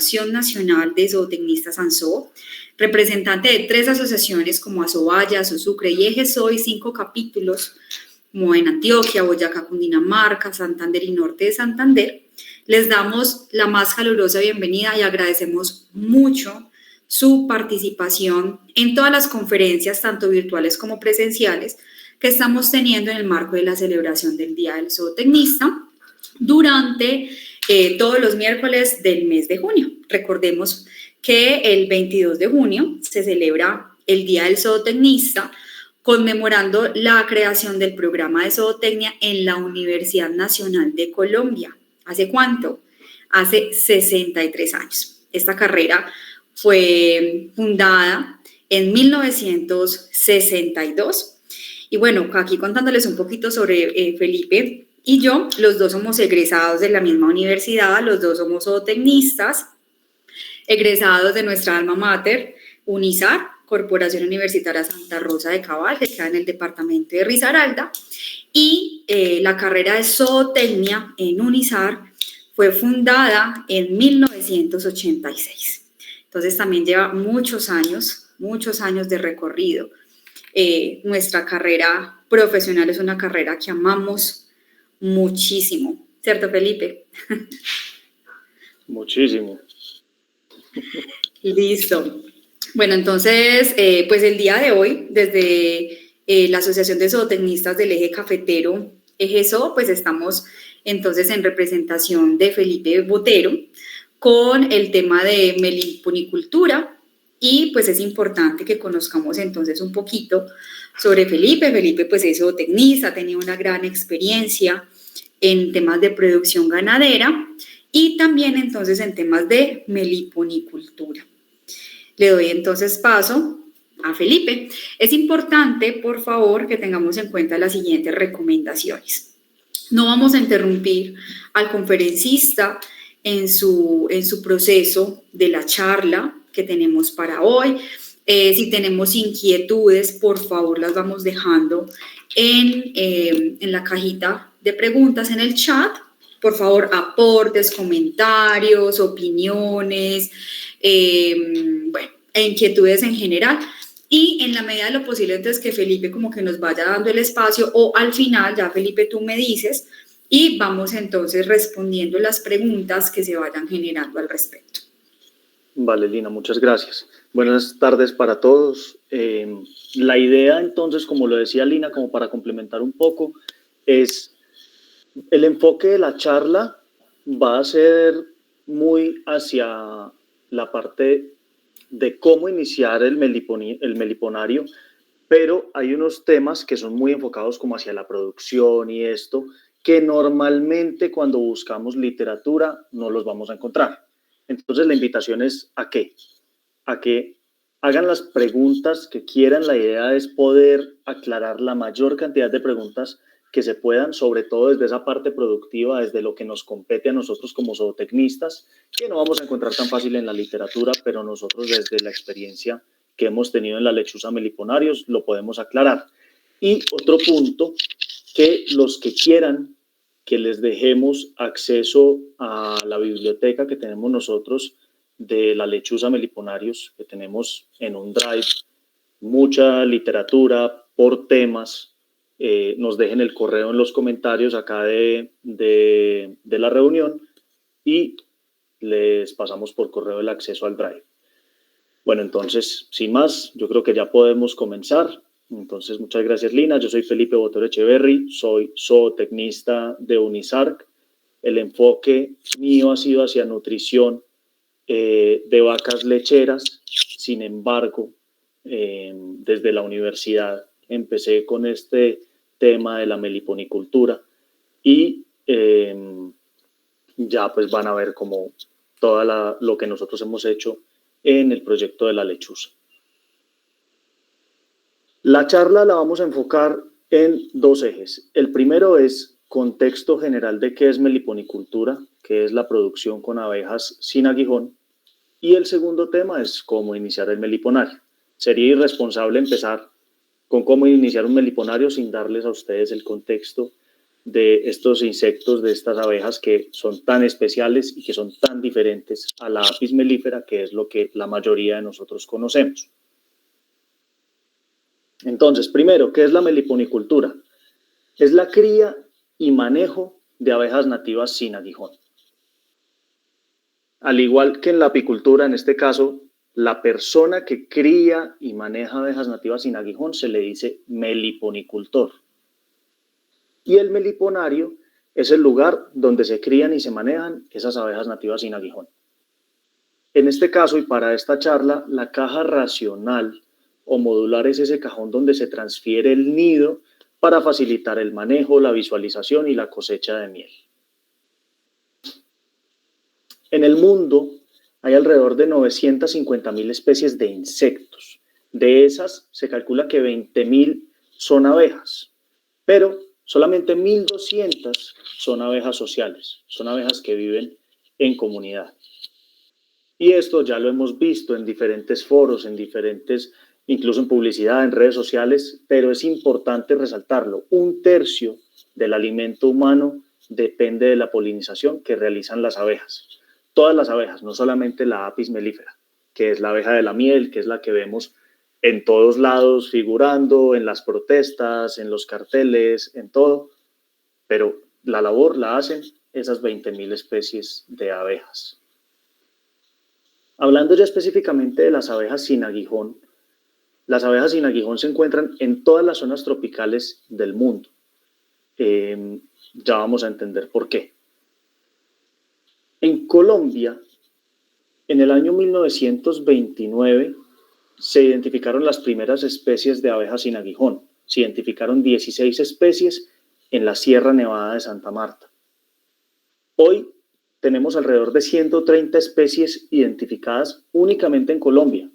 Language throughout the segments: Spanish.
Asociación Nacional de Zootecnistas ANZO, representante de 3 asociaciones como Azobaya, Azosucre y Ejeso, y 5 capítulos como en Antioquia, Boyacá, Cundinamarca, Santander y Norte de Santander. Les damos la más calurosa bienvenida y agradecemos mucho su participación en todas las conferencias, tanto virtuales como presenciales, que estamos teniendo en el marco de la celebración del Día del Zootecnista durante todos los miércoles del mes de junio. Recordemos que el 22 de junio se celebra el Día del Zootecnista, conmemorando la creación del programa de zootecnia en la Universidad Nacional de Colombia. ¿Hace cuánto? Hace 63 años. Esta carrera fue fundada en 1962. Y bueno, aquí contándoles un poquito sobre Felipe y yo, los dos somos egresados de la misma universidad, los dos somos zootecnistas, egresados de nuestra alma mater, UNISAR, Corporación Universitaria Santa Rosa de Cabal, que queda en el departamento de Risaralda, y la carrera de zootecnia en UNISAR fue fundada en 1986. Entonces también lleva muchos años de recorrido. Nuestra carrera profesional es una carrera que amamos muchísimo, ¿cierto, Felipe? Muchísimo. Listo. Bueno, entonces, pues el día de hoy, desde la Asociación de Zootecnistas del Eje Cafetero, EJEZO, pues estamos entonces en representación de Felipe Botero con el tema de meliponicultura, y pues es importante que conozcamos entonces un poquito sobre Felipe. Felipe pues es zootecnista, ha tenido una gran experiencia en temas de producción ganadera y también entonces en temas de meliponicultura. Le doy entonces paso a Felipe. Es importante, por favor, que tengamos en cuenta las siguientes recomendaciones. No vamos a interrumpir al conferencista en su proceso de la charla que tenemos para hoy. Si tenemos inquietudes, por favor, las vamos dejando en la cajita de preguntas en el chat. Por favor, aportes, comentarios, opiniones, inquietudes en general. Y en la medida de lo posible, entonces, que Felipe como que nos vaya dando el espacio, o al final, ya Felipe, tú me dices, y vamos entonces respondiendo las preguntas que se vayan generando al respecto. Vale, Lina, muchas gracias. Buenas tardes para todos. La idea entonces, como lo decía Lina, como para complementar un poco, es el enfoque de la charla va a ser muy hacia la parte de cómo iniciar el meliponario, pero hay unos temas que son muy enfocados como hacia la producción y esto, que normalmente cuando buscamos literatura no los vamos a encontrar. Entonces la invitación es ¿a qué? A que hagan las preguntas que quieran. La idea es poder aclarar la mayor cantidad de preguntas que se puedan, sobre todo desde esa parte productiva, desde lo que nos compete a nosotros como zootecnistas, que no vamos a encontrar tan fácil en la literatura, pero nosotros desde la experiencia que hemos tenido en la lechuza meliponarios lo podemos aclarar. Y otro punto, que los que quieran que les dejemos acceso a la biblioteca que tenemos nosotros de la lechuza meliponarios, que tenemos en un drive mucha literatura por temas, nos dejen el correo en los comentarios acá de la reunión y les pasamos por correo el acceso al drive. Bueno, entonces, sin más, yo creo que ya podemos comenzar. Entonces, muchas gracias, Lina. Yo soy Felipe Botero Echeverry, soy zootecnista de UNISARC. El enfoque mío ha sido hacia nutrición de vacas lecheras. Sin embargo, desde la universidad empecé con este tema de la meliponicultura y ya pues van a ver como todo lo que nosotros hemos hecho en el proyecto de la lechuza. La charla la vamos a enfocar en 2 ejes. El primero es contexto general de qué es meliponicultura, que es la producción con abejas sin aguijón, y el segundo tema es cómo iniciar el meliponario. Sería irresponsable empezar con cómo iniciar un meliponario sin darles a ustedes el contexto de estos insectos, de estas abejas que son tan especiales y que son tan diferentes a la Apis mellifera, que es lo que la mayoría de nosotros conocemos. Entonces, primero, ¿qué es la meliponicultura? Es la cría y manejo de abejas nativas sin aguijón. Al igual que en la apicultura, en este caso, la persona que cría y maneja abejas nativas sin aguijón se le dice meliponicultor. Y el meliponario es el lugar donde se crían y se manejan esas abejas nativas sin aguijón. En este caso y para esta charla, la caja racional o modular es ese cajón donde se transfiere el nido para facilitar el manejo, la visualización y la cosecha de miel. En el mundo hay alrededor de 950.000 especies de insectos. De esas se calcula que 20.000 son abejas, pero solamente 1.200 son abejas sociales, son abejas que viven en comunidad. Y esto ya lo hemos visto en diferentes foros, incluso en publicidad, en redes sociales, pero es importante resaltarlo. 1/3 del alimento humano depende de la polinización que realizan las abejas. Todas las abejas, no solamente la Apis mellifera, que es la abeja de la miel, que es la que vemos en todos lados figurando, en las protestas, en los carteles, en todo, pero la labor la hacen esas 20.000 especies de abejas. Hablando ya específicamente de las abejas sin aguijón se encuentran en todas las zonas tropicales del mundo. Ya vamos a entender por qué. En Colombia, en el año 1929, se identificaron las primeras especies de abejas sin aguijón. Se identificaron 16 especies en la Sierra Nevada de Santa Marta. Hoy tenemos alrededor de 130 especies identificadas únicamente en Colombia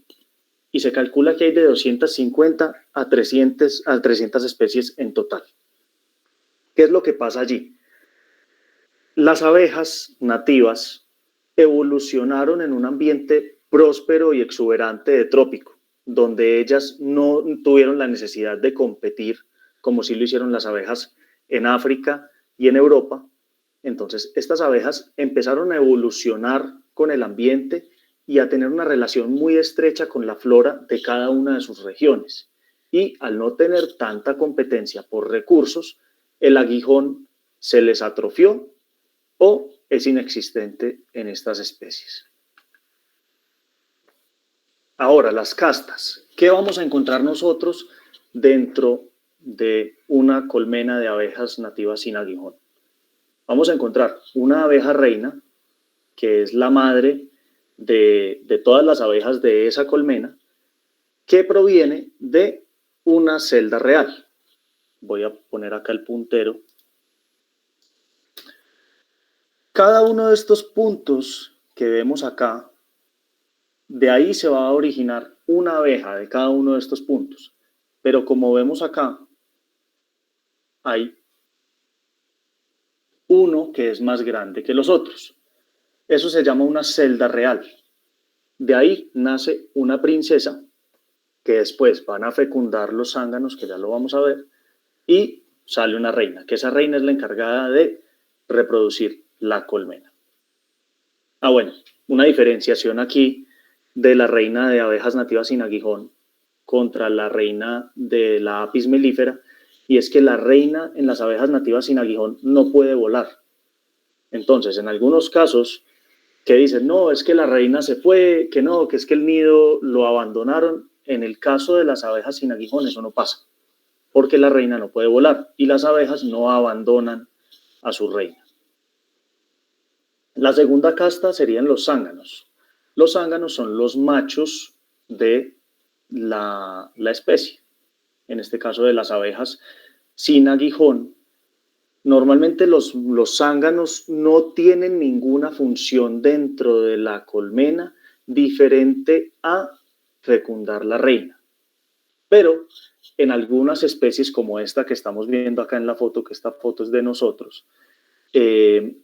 y se calcula que hay de 250 a 300 especies en total. ¿Qué es lo que pasa allí? Las abejas nativas evolucionaron en un ambiente próspero y exuberante de trópico, donde ellas no tuvieron la necesidad de competir como sí lo hicieron las abejas en África y en Europa. Entonces, estas abejas empezaron a evolucionar con el ambiente y a tener una relación muy estrecha con la flora de cada una de sus regiones. Y al no tener tanta competencia por recursos, el aguijón se les atrofió o es inexistente en estas especies. Ahora, las castas. ¿Qué vamos a encontrar nosotros dentro de una colmena de abejas nativas sin aguijón? Vamos a encontrar una abeja reina, que es la madre de todas las abejas de esa colmena, que proviene de una celda real. Voy a poner acá el puntero. Cada uno de estos puntos que vemos acá, de ahí se va a originar una abeja de cada uno de estos puntos. Pero como vemos acá, hay uno que es más grande que los otros. Eso se llama una celda real. De ahí nace una princesa que después van a fecundar los zánganos, que ya lo vamos a ver, y sale una reina, que esa reina es la encargada de reproducir la colmena. Bueno, una diferenciación aquí de la reina de abejas nativas sin aguijón contra la reina de la Apis mellifera, y es que la reina en las abejas nativas sin aguijón no puede volar. Entonces, en algunos casos que dicen, no, es que la reina se fue, que no, que es que el nido lo abandonaron. En el caso de las abejas sin aguijón eso no pasa, porque la reina no puede volar y las abejas no abandonan a su reina. La segunda casta serían los zánganos. Los zánganos son los machos de la especie, en este caso de las abejas sin aguijón. Normalmente los zánganos no tienen ninguna función dentro de la colmena diferente a fecundar la reina. Pero en algunas especies como esta que estamos viendo acá en la foto, que esta foto es de nosotros, que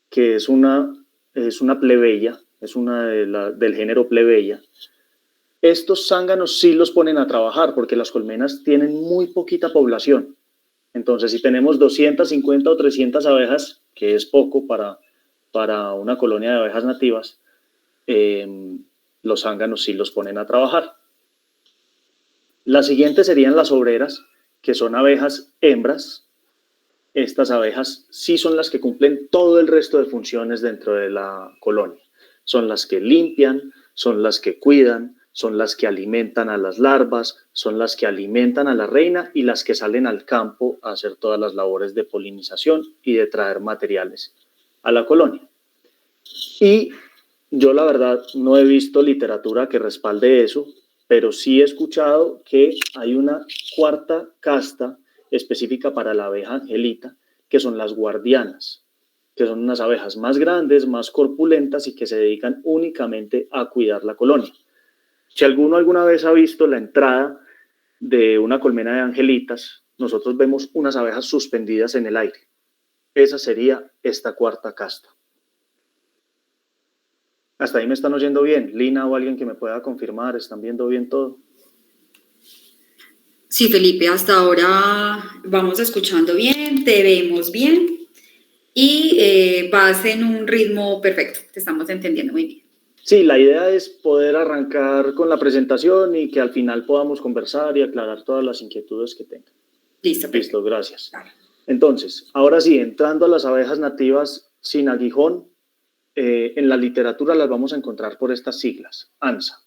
es una plebeya, es una del género plebeya, estos zánganos sí los ponen a trabajar porque las colmenas tienen muy poquita población. Entonces, si tenemos 250 o 300 abejas, que es poco para una colonia de abejas nativas, los zánganos sí los ponen a trabajar. Las siguientes serían las obreras, que son abejas hembras. Estas abejas sí son las que cumplen todo el resto de funciones dentro de la colonia. Son las que limpian, son las que cuidan, son las que alimentan a las larvas, son las que alimentan a la reina y las que salen al campo a hacer todas las labores de polinización y de traer materiales a la colonia. Y yo la verdad no he visto literatura que respalde eso, pero sí he escuchado que hay una cuarta casta específica para la abeja angelita, que son las guardianas, que son unas abejas más grandes, más corpulentas y que se dedican únicamente a cuidar la colonia. Si alguno alguna vez ha visto la entrada de una colmena de angelitas, nosotros vemos unas abejas suspendidas en el aire. Esa sería esta cuarta casta. Hasta ahí me están oyendo bien. Lina o alguien que me pueda confirmar, ¿están viendo bien todo? Sí, Felipe, hasta ahora vamos escuchando bien, te vemos bien y vas en un ritmo perfecto, te estamos entendiendo muy bien. Sí, la idea es poder arrancar con la presentación y que al final podamos conversar y aclarar todas las inquietudes que tengan. Listo, perfecto. Listo, gracias. Claro. Entonces, ahora sí, entrando a las abejas nativas sin aguijón, en la literatura las vamos a encontrar por estas siglas, ANSA.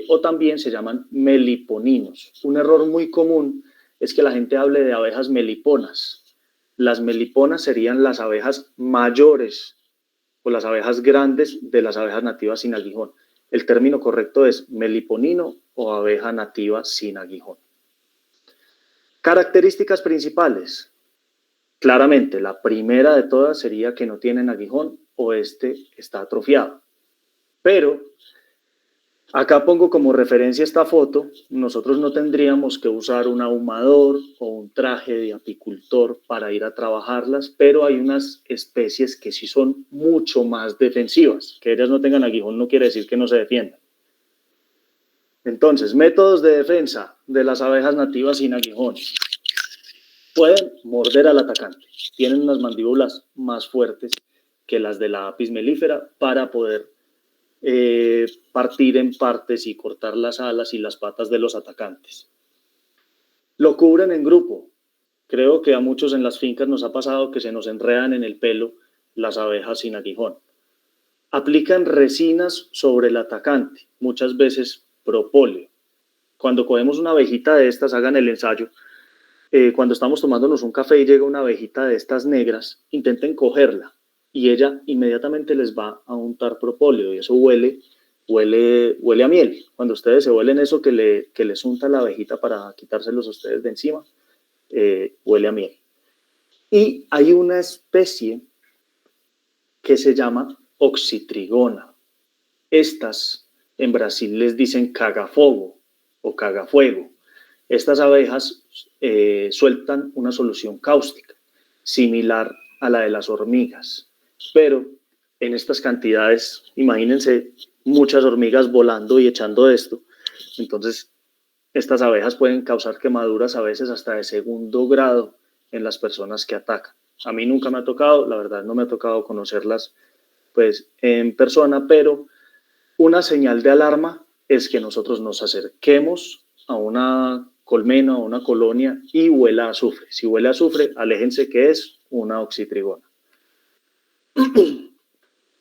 O también se llaman meliponinos. Un error muy común es que la gente hable de abejas meliponas. Las meliponas serían las abejas mayores o las abejas grandes de las abejas nativas sin aguijón. El término correcto es meliponino o abeja nativa sin aguijón. Características principales. Claramente, la primera de todas sería que no tienen aguijón o este está atrofiado. Pero acá pongo como referencia esta foto. Nosotros no tendríamos que usar un ahumador o un traje de apicultor para ir a trabajarlas, pero hay unas especies que sí son mucho más defensivas. Que ellas no tengan aguijón no quiere decir que no se defiendan. Entonces, métodos de defensa de las abejas nativas sin aguijón. Pueden morder al atacante. Tienen unas mandíbulas más fuertes que las de la Apis mellifera para poder partir en partes y cortar las alas y las patas de los atacantes. Lo cubren en grupo. Creo que a muchos en las fincas nos ha pasado que se nos enredan en el pelo las abejas sin aguijón. Aplican resinas sobre el atacante, muchas veces propóleo. Cuando cogemos una abejita de estas, hagan el ensayo. Cuando estamos tomándonos un café y llega una abejita de estas negras, intenten cogerla y ella inmediatamente les va a untar propóleo y eso huele a miel. Cuando ustedes se huelen eso que les unta la abejita para quitárselos a ustedes de encima, huele a miel. Y hay una especie que se llama oxitrigona. Estas en Brasil les dicen cagafogo o cagafuego. Estas abejas sueltan una solución cáustica, similar a la de las hormigas, pero en estas cantidades, imagínense muchas hormigas volando y echando esto, entonces estas abejas pueden causar quemaduras a veces hasta de 2º grado en las personas que atacan. A mí nunca me ha tocado, la verdad no me ha tocado conocerlas pues en persona, pero una señal de alarma es que nosotros nos acerquemos a una colmena o una colonia y huela a azufre. Si huele a azufre, aléjense que es una oxitrigona.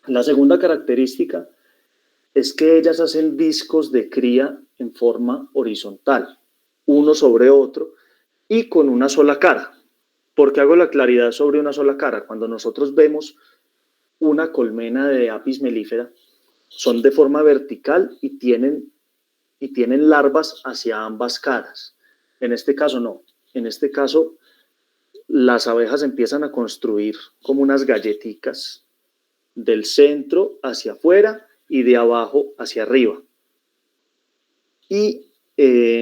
La segunda característica es que ellas hacen discos de cría en forma horizontal, uno sobre otro y con una sola cara. ¿Por qué hago la claridad sobre una sola cara? Cuando nosotros vemos una colmena de Apis mellifera, son de forma vertical y tienen larvas hacia ambas caras. En este caso no. En este caso las abejas empiezan a construir como unas galletitas del centro hacia afuera y de abajo hacia arriba. Y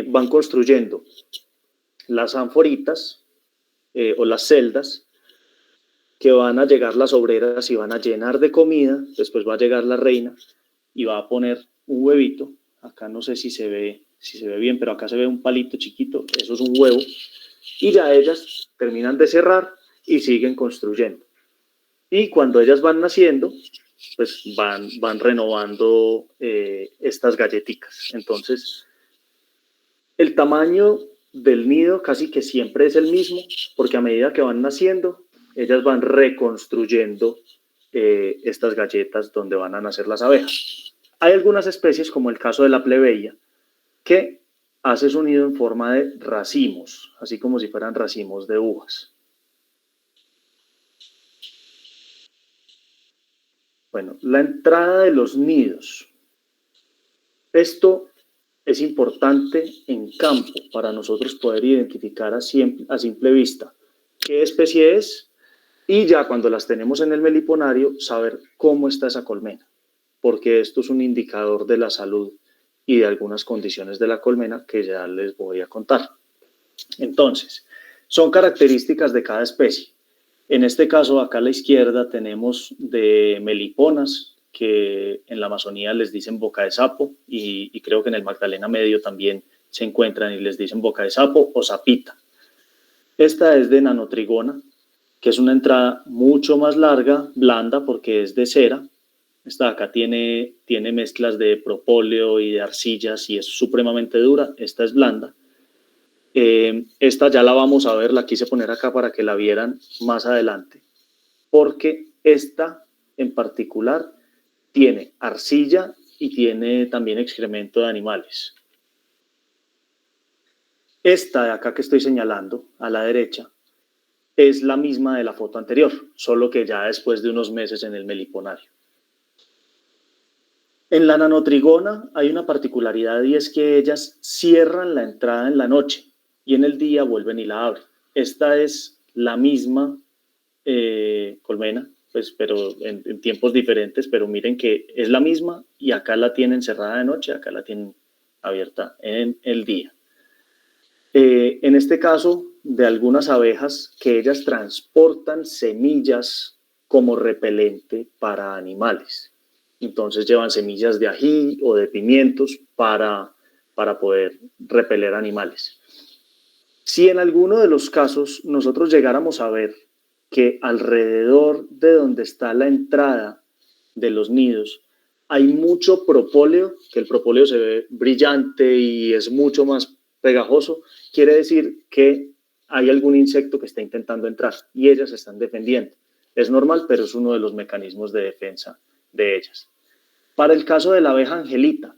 van construyendo las ánforitas o las celdas que van a llegar las obreras y van a llenar de comida. Después va a llegar la reina y va a poner un huevito. Acá no sé si se ve bien, pero acá se ve un palito chiquito, eso es un huevo. y ya ellas terminan de cerrar y siguen construyendo. Y cuando ellas van naciendo, pues van renovando estas galletitas. Entonces, el tamaño del nido casi que siempre es el mismo, porque a medida que van naciendo, ellas van reconstruyendo estas galletas donde van a nacer las abejas. Hay algunas especies, como el caso de la plebeya, que hace su nido en forma de racimos, así como si fueran racimos de uvas. Bueno, la entrada de los nidos. Esto es importante en campo para nosotros poder identificar a simple vista qué especie es y ya cuando las tenemos en el meliponario saber cómo está esa colmena, porque esto es un indicador de la salud y de algunas condiciones de la colmena que ya les voy a contar. Entonces, son características de cada especie. En este caso, acá a la izquierda tenemos de meliponas, que en la Amazonía les dicen boca de sapo, y creo que en el Magdalena Medio también se encuentran y les dicen boca de sapo o sapita. Esta es de nanotrigona, que es una entrada mucho más larga, blanda, porque es de cera. Esta de acá tiene mezclas de propóleo y de arcillas y es supremamente dura. Esta es blanda. Esta ya la vamos a ver, la quise poner acá para que la vieran más adelante, porque esta en particular tiene arcilla y tiene también excremento de animales. Esta de acá que estoy señalando, a la derecha, es la misma de la foto anterior, solo que ya después de unos meses en el meliponario. En la nanotrigona hay una particularidad y es que ellas cierran la entrada en la noche y en el día vuelven y la abren. Esta es la misma colmena, pues, pero en tiempos diferentes, pero miren que es la misma y acá la tienen cerrada de noche, acá la tienen abierta en el día. En este caso, de algunas abejas que ellas transportan semillas como repelente para animales. Entonces llevan semillas de ají o de pimientos para poder repeler animales. Si en alguno de los casos nosotros llegáramos a ver que alrededor de donde está la entrada de los nidos hay mucho propóleo, que el propóleo se ve brillante y es mucho más pegajoso, quiere decir que hay algún insecto que está intentando entrar y ellas se están defendiendo. Es normal, pero es uno de los mecanismos de defensa de ellas. Para el caso de la abeja angelita,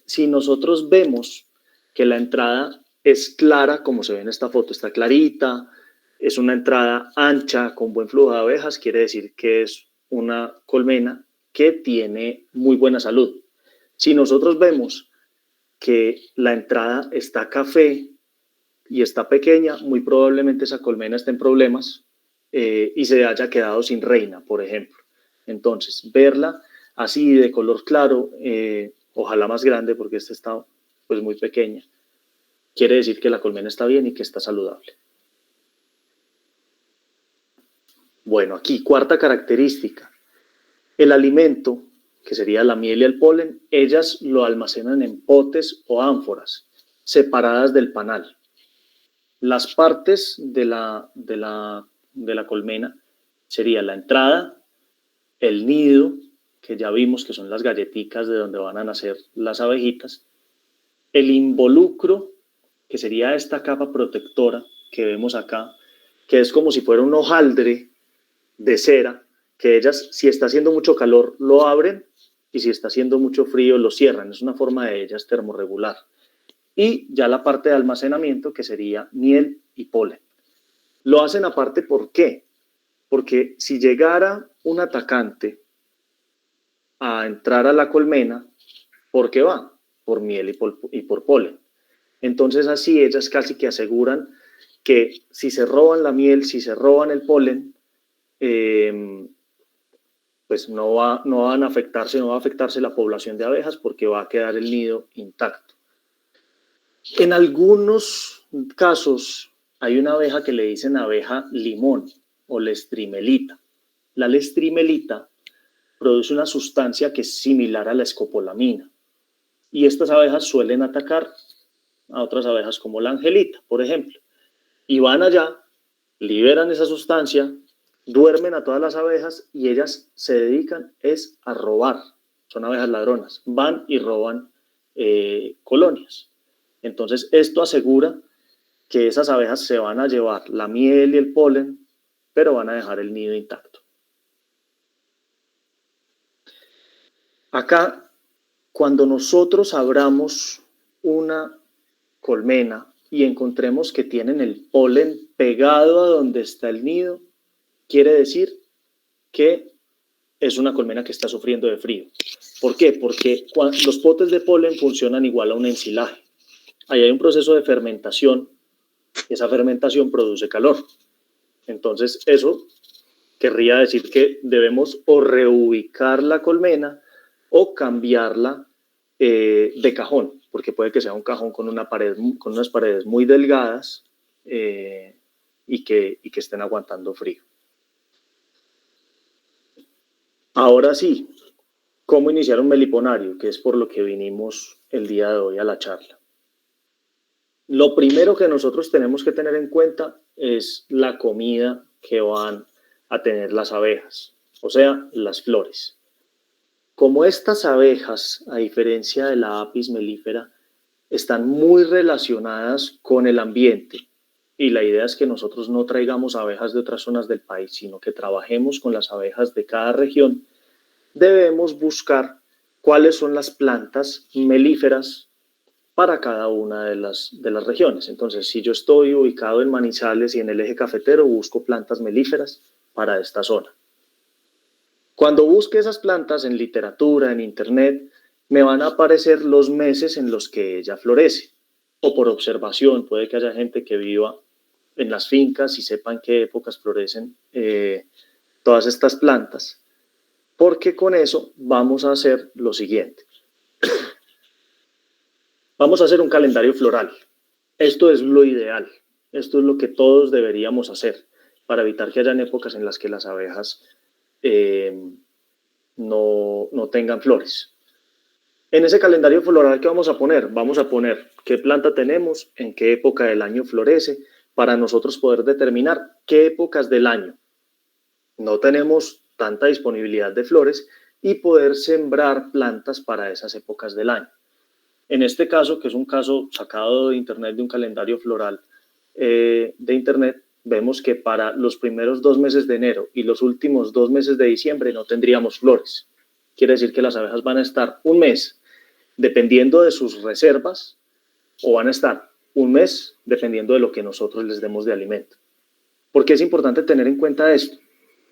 si nosotros vemos que la entrada es clara, como se ve en esta foto, está clarita, es una entrada ancha con buen flujo de abejas, quiere decir que es una colmena que tiene muy buena salud. Si nosotros vemos que la entrada está café y está pequeña, muy probablemente esa colmena esté en problemas y se haya quedado sin reina, por ejemplo. Entonces, verla así de color claro, ojalá más grande porque esta está pues muy pequeña, quiere decir que la colmena está bien y que está saludable. Bueno, aquí cuarta característica, el alimento, que sería la miel y el polen, ellas lo almacenan en potes o ánforas, separadas del panal. Las partes de la colmena sería la entrada, el nido, que ya vimos que son las galletitas de donde van a nacer las abejitas, el involucro, que sería esta capa protectora que vemos acá, que es como si fuera un hojaldre de cera, que ellas, si está haciendo mucho calor, lo abren y si está haciendo mucho frío, lo cierran. Es una forma de ellas termorregular. Y ya la parte de almacenamiento, que sería miel y polen. Lo hacen aparte, ¿por qué? Porque si llegara un atacante a entrar a la colmena, ¿por qué va? Por miel y por polen. Entonces así ellas casi que aseguran que si se roban la miel, si se roban el polen, pues no van a afectarse, no va a afectarse la población de abejas porque va a quedar el nido intacto. En algunos casos hay una abeja que le dicen abeja limón o lestrimelita. La lestrimelita produce una sustancia que es similar a la escopolamina y estas abejas suelen atacar a otras abejas como la angelita, por ejemplo. Y van allá, liberan esa sustancia, duermen a todas las abejas y ellas se dedican es a robar. Son abejas ladronas. Van y roban colonias. Entonces, esto asegura que esas abejas se van a llevar la miel y el polen, pero van a dejar el nido intacto. Acá, cuando nosotros abramos una colmena y encontremos que tienen el polen pegado a donde está el nido, quiere decir que es una colmena que está sufriendo de frío. ¿Por qué? Porque los potes de polen funcionan igual a un ensilaje. Ahí hay un proceso de fermentación, y esa fermentación produce calor. Entonces, eso querría decir que debemos o reubicar la colmena o cambiarla de cajón, porque puede que sea un cajón con unas paredes muy delgadas y que estén aguantando frío. Ahora sí, ¿cómo iniciar un meliponario? Que es por lo que vinimos el día de hoy a la charla. Lo primero que nosotros tenemos que tener en cuenta es la comida que van a tener las abejas, o sea, las flores. Como estas abejas, a diferencia de la Apis mellifera, están muy relacionadas con el ambiente y la idea es que nosotros no traigamos abejas de otras zonas del país, sino que trabajemos con las abejas de cada región, debemos buscar cuáles son las plantas melíferas para cada una de las regiones. Entonces, si yo estoy ubicado en Manizales y en el eje cafetero, busco plantas melíferas para esta zona. Cuando busque esas plantas en literatura, en internet, me van a aparecer los meses en los que ella florece. O por observación, puede que haya gente que viva en las fincas y sepan qué épocas florecen todas estas plantas. Porque con eso vamos a hacer lo siguiente. Vamos a hacer un calendario floral. Esto es lo ideal. Esto es lo que todos deberíamos hacer para evitar que hayan épocas en las que las abejas no tengan flores. En ese calendario floral, ¿qué vamos a poner? Vamos a poner qué planta tenemos, en qué época del año florece, para nosotros poder determinar qué épocas del año no tenemos tanta disponibilidad de flores y poder sembrar plantas para esas épocas del año. En este caso, que es un caso sacado de internet, de un calendario floral de internet, vemos que para los primeros 2 meses de enero y los últimos 2 meses de diciembre no tendríamos flores. Quiere decir que las abejas van a estar un mes dependiendo de sus reservas o van a estar un mes dependiendo de lo que nosotros les demos de alimento. ¿Por qué es importante tener en cuenta esto?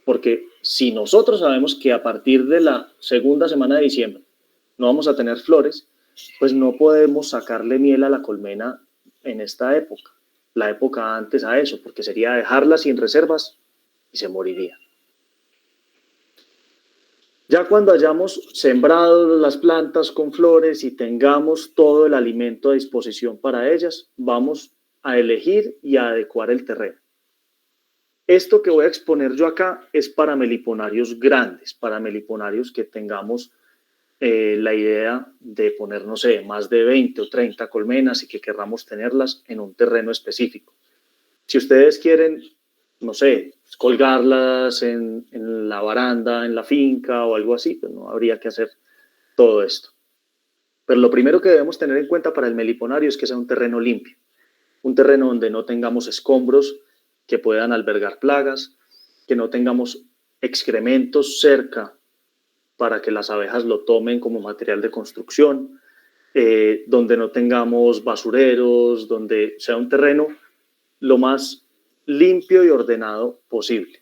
Porque si nosotros sabemos que a partir de la segunda semana de diciembre no vamos a tener flores, pues no podemos sacarle miel a la colmena en esta época, la época antes a eso, porque sería dejarla sin reservas y se moriría. Ya cuando hayamos sembrado las plantas con flores y tengamos todo el alimento a disposición para ellas, vamos a elegir y a adecuar el terreno. Esto que voy a exponer yo acá es para meliponarios grandes, para meliponarios que tengamos la idea de poner, no sé, más de 20 o 30 colmenas y que querramos tenerlas en un terreno específico. Si ustedes quieren, no sé, colgarlas en la baranda, en la finca o algo así, pues no habría que hacer todo esto. Pero lo primero que debemos tener en cuenta para el meliponario es que sea un terreno limpio, un terreno donde no tengamos escombros que puedan albergar plagas, que no tengamos excrementos cerca para que las abejas lo tomen como material de construcción, donde no tengamos basureros, donde sea un terreno lo más limpio y ordenado posible.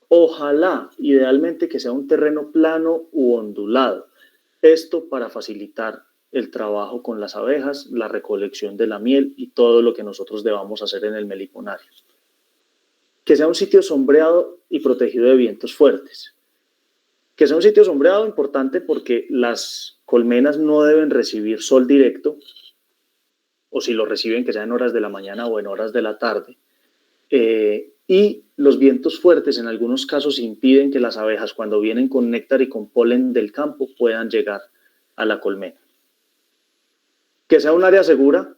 Ojalá, idealmente, que sea un terreno plano u ondulado. Esto para facilitar el trabajo con las abejas, la recolección de la miel y todo lo que nosotros debamos hacer en el meliponario. Que sea un sitio sombreado y protegido de vientos fuertes. Que sea un sitio sombreado importante porque las colmenas no deben recibir sol directo, o si lo reciben que sea en horas de la mañana o en horas de la tarde. Y los vientos fuertes en algunos casos impiden que las abejas, cuando vienen con néctar y con polen del campo, puedan llegar a la colmena. Que sea un área segura,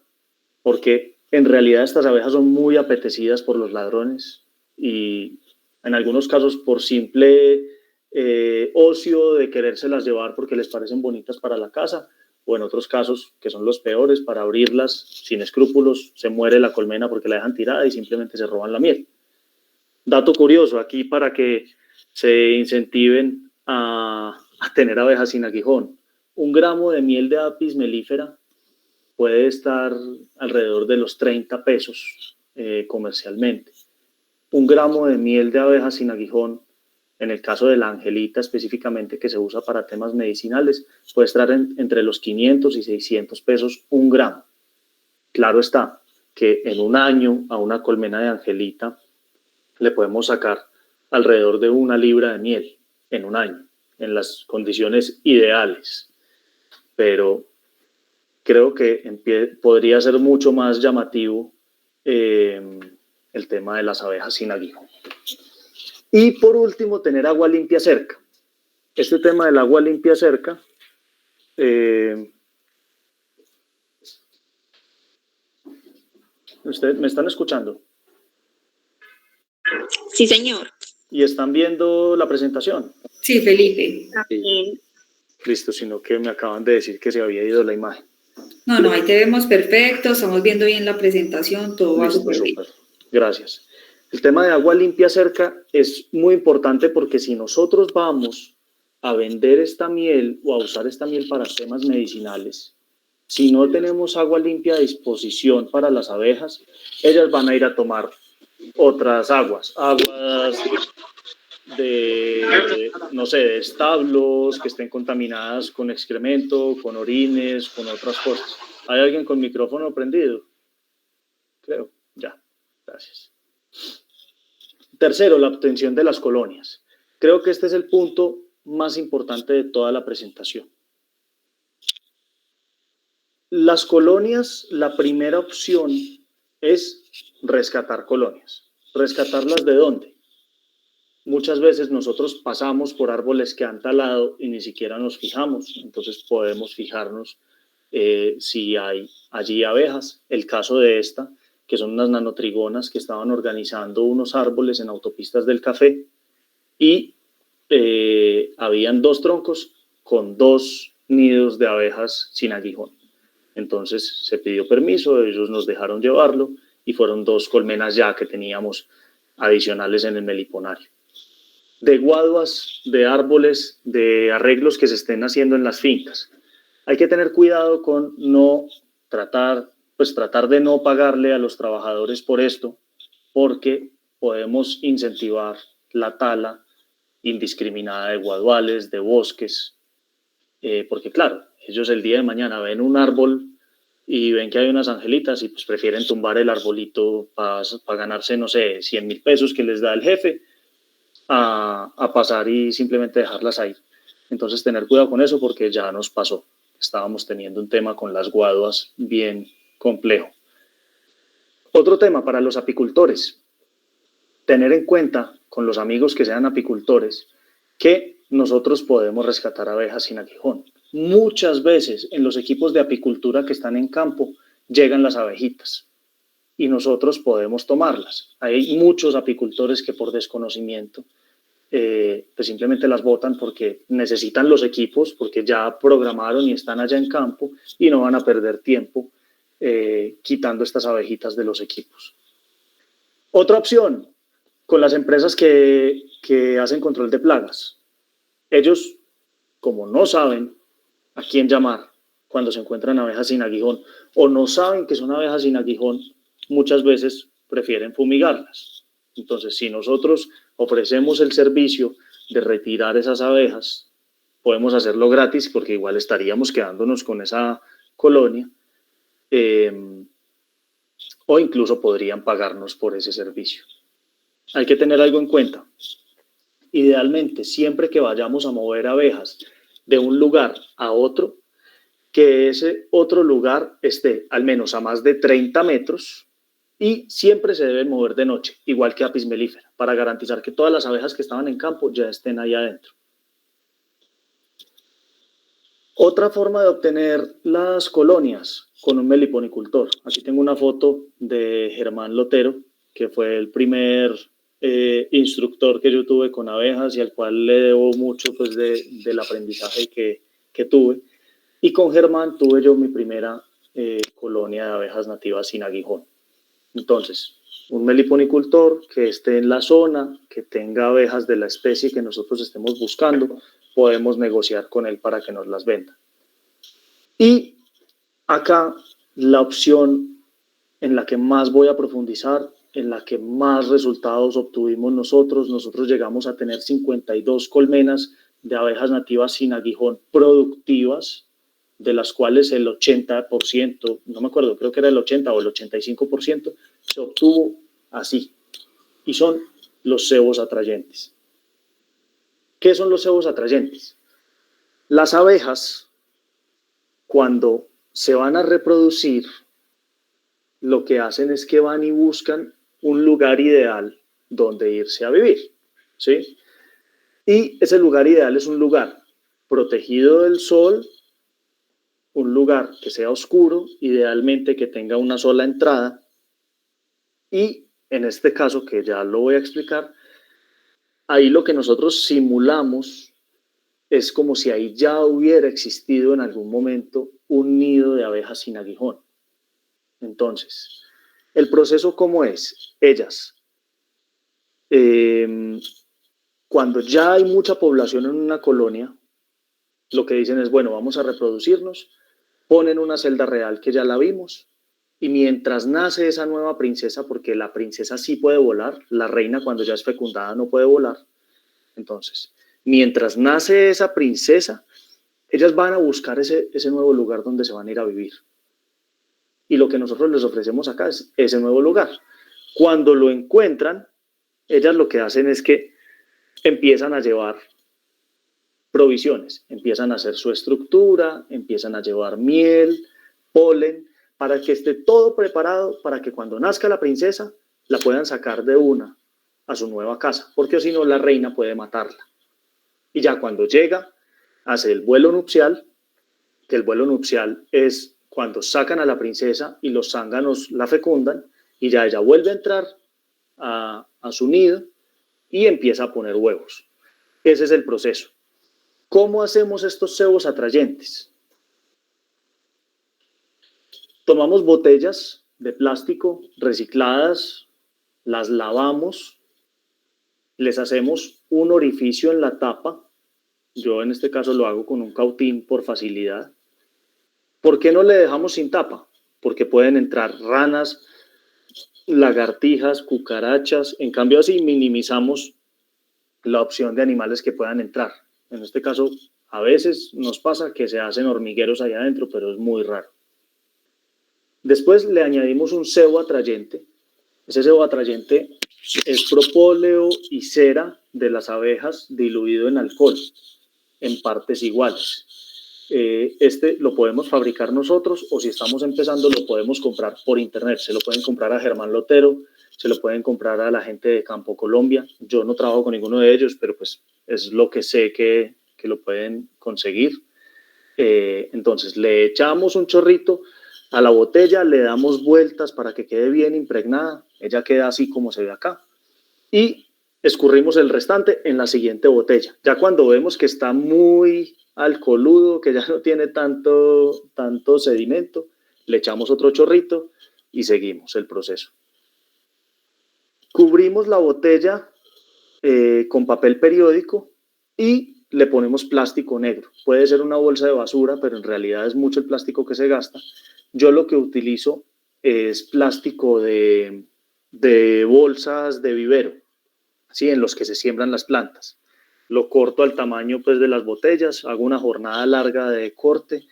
porque En realidad estas abejas son muy apetecidas por los ladrones y en algunos casos por simple ocio de querérselas llevar porque les parecen bonitas para la casa, o en otros casos, que son los peores, para abrirlas sin escrúpulos, se muere la colmena porque la dejan tirada y simplemente se roban la miel. Dato curioso aquí para que se incentiven a tener abejas sin aguijón. 1 gramo de miel de Apis mellifera puede estar alrededor de los 30 pesos comercialmente. 1 gramo de miel de abeja sin aguijón, en el caso de la angelita específicamente, que se usa para temas medicinales, puede estar entre los 500 y 600 pesos 1 gramo. Claro está que en un año a una colmena de angelita le podemos sacar alrededor de 1 libra de miel en un año, en las condiciones ideales. Pero creo que podría ser mucho más llamativo el tema de las abejas sin aguijón. Y por último, tener agua limpia cerca. Este tema del agua limpia cerca, ¿ustedes me están escuchando? Sí, señor. ¿Y están viendo la presentación? Sí, Felipe. También. Listo, sino que me acaban de decir que se había ido la imagen. No, ahí te vemos perfecto, estamos viendo bien la presentación, todo va súper bien. Gracias. El tema de agua limpia cerca es muy importante porque si nosotros vamos a vender esta miel o a usar esta miel para temas medicinales, si no tenemos agua limpia a disposición para las abejas, ellas van a ir a tomar otras aguas de, no sé, de establos que estén contaminadas con excremento, con orines, con otras cosas. ¿Hay alguien con micrófono prendido? Creo, ya, gracias. Tercero, la obtención de las colonias. Creo que este es el punto más importante de toda la presentación. Las colonias, la primera opción es rescatar colonias. ¿Rescatarlas de dónde? Muchas veces nosotros pasamos por árboles que han talado y ni siquiera nos fijamos, entonces podemos fijarnos si hay allí abejas. El caso de esta, que son unas nanotrigonas que estaban organizando unos árboles en autopistas del café y habían 2 troncos con 2 nidos de abejas sin aguijón. Entonces se pidió permiso, ellos nos dejaron llevarlo y fueron 2 colmenas ya que teníamos adicionales en el meliponario. De guaduas, de árboles, de arreglos que se estén haciendo en las fincas. Hay que tener cuidado con no tratar de no pagarle a los trabajadores por esto, porque podemos incentivar la tala indiscriminada de guaduales, de bosques, porque claro, ellos el día de mañana ven un árbol y ven que hay unas angelitas y pues prefieren tumbar el arbolito para ganarse, no sé, 100.000 pesos que les da el jefe, a pasar y simplemente dejarlas ahí. Entonces tener cuidado con eso porque ya nos pasó. Estábamos teniendo un tema con las guaduas bien complejo. Otro tema para los apicultores. Tener en cuenta con los amigos que sean apicultores que nosotros podemos rescatar abejas sin aguijón. Muchas veces en los equipos de apicultura que están en campo llegan las abejitas y nosotros podemos tomarlas. Hay muchos apicultores que por desconocimiento pues simplemente las botan porque necesitan los equipos, porque ya programaron y están allá en campo y no van a perder tiempo quitando estas abejitas de los equipos. Otra opción, con las empresas que hacen control de plagas. Ellos, como no saben a quién llamar cuando se encuentran abejas sin aguijón o no saben que son abejas sin aguijón, muchas veces prefieren fumigarlas. Entonces, si nosotros ofrecemos el servicio de retirar esas abejas, podemos hacerlo gratis porque igual estaríamos quedándonos con esa colonia o incluso podrían pagarnos por ese servicio. Hay que tener algo en cuenta. Idealmente, siempre que vayamos a mover abejas de un lugar a otro, que ese otro lugar esté al menos a más de 30 metros y siempre se debe mover de noche, igual que Apis mellifera, para garantizar que todas las abejas que estaban en campo ya estén ahí adentro. Otra forma de obtener las colonias con un meliponicultor. Aquí tengo una foto de Germán Lotero, que fue el primer instructor que yo tuve con abejas y al cual le debo mucho pues, del aprendizaje que tuve. Y con Germán tuve yo mi primera colonia de abejas nativas sin aguijón. Entonces, un meliponicultor que esté en la zona, que tenga abejas de la especie que nosotros estemos buscando, podemos negociar con él para que nos las venda. Y acá la opción en la que más voy a profundizar, en la que más resultados obtuvimos nosotros llegamos a tener 52 colmenas de abejas nativas sin aguijón productivas, de las cuales el 80%, no me acuerdo, creo que era el 80 o el 85%, se obtuvo así. Y son los cebos atrayentes. ¿Qué son los cebos atrayentes? Las abejas, cuando se van a reproducir, lo que hacen es que van y buscan un lugar ideal donde irse a vivir, ¿sí? Y ese lugar ideal es un lugar protegido del sol, un lugar que sea oscuro, idealmente que tenga una sola entrada, y en este caso, que ya lo voy a explicar, ahí lo que nosotros simulamos es como si ahí ya hubiera existido en algún momento un nido de abejas sin aguijón. Entonces, ¿el proceso cómo es? Ellas, cuando ya hay mucha población en una colonia, lo que dicen es, bueno, vamos a reproducirnos, ponen una celda real que ya la vimos, y mientras nace esa nueva princesa, porque la princesa sí puede volar, la reina cuando ya es fecundada no puede volar, entonces, mientras nace esa princesa, ellas van a buscar ese nuevo lugar donde se van a ir a vivir. Y lo que nosotros les ofrecemos acá es ese nuevo lugar. Cuando lo encuentran, ellas lo que hacen es que empiezan a llevar provisiones, empiezan a hacer su estructura, empiezan a llevar miel, polen, para que esté todo preparado para que cuando nazca la princesa la puedan sacar de una a su nueva casa, porque si no la reina puede matarla. Y ya cuando llega, hace el vuelo nupcial, que el vuelo nupcial es cuando sacan a la princesa y los zánganos la fecundan, y ya ella vuelve a entrar a su nido y empieza a poner huevos. Ese es el proceso. ¿Cómo hacemos estos cebos atrayentes? Tomamos botellas de plástico recicladas, las lavamos, les hacemos un orificio en la tapa. Yo en este caso lo hago con un cautín por facilidad. ¿Por qué no le dejamos sin tapa? Porque pueden entrar ranas, lagartijas, cucarachas. En cambio así minimizamos la opción de animales que puedan entrar. En este caso, a veces nos pasa que se hacen hormigueros allá adentro, pero es muy raro. Después le añadimos un cebo atrayente. Ese cebo atrayente es propóleo y cera de las abejas diluido en alcohol, en partes iguales. Este lo podemos fabricar nosotros o si estamos empezando lo podemos comprar por internet. Se lo pueden comprar a Germán Lotero, se lo pueden comprar a la gente de Campo Colombia. Yo no trabajo con ninguno de ellos, pero pues es lo que sé que lo pueden conseguir. Entonces le echamos un chorrito a la botella, le damos vueltas para que quede bien impregnada. Ella queda así como se ve acá. Y escurrimos el restante en la siguiente botella. Ya cuando vemos que está muy alcoholudo, que ya no tiene tanto sedimento, le echamos otro chorrito y seguimos el proceso. Cubrimos la botella con papel periódico y le ponemos plástico negro. Puede ser una bolsa de basura, pero en realidad es mucho el plástico que se gasta. Yo lo que utilizo es plástico de bolsas de vivero, ¿sí? En los que se siembran las plantas. Lo corto al tamaño pues, de las botellas, hago una jornada larga de corte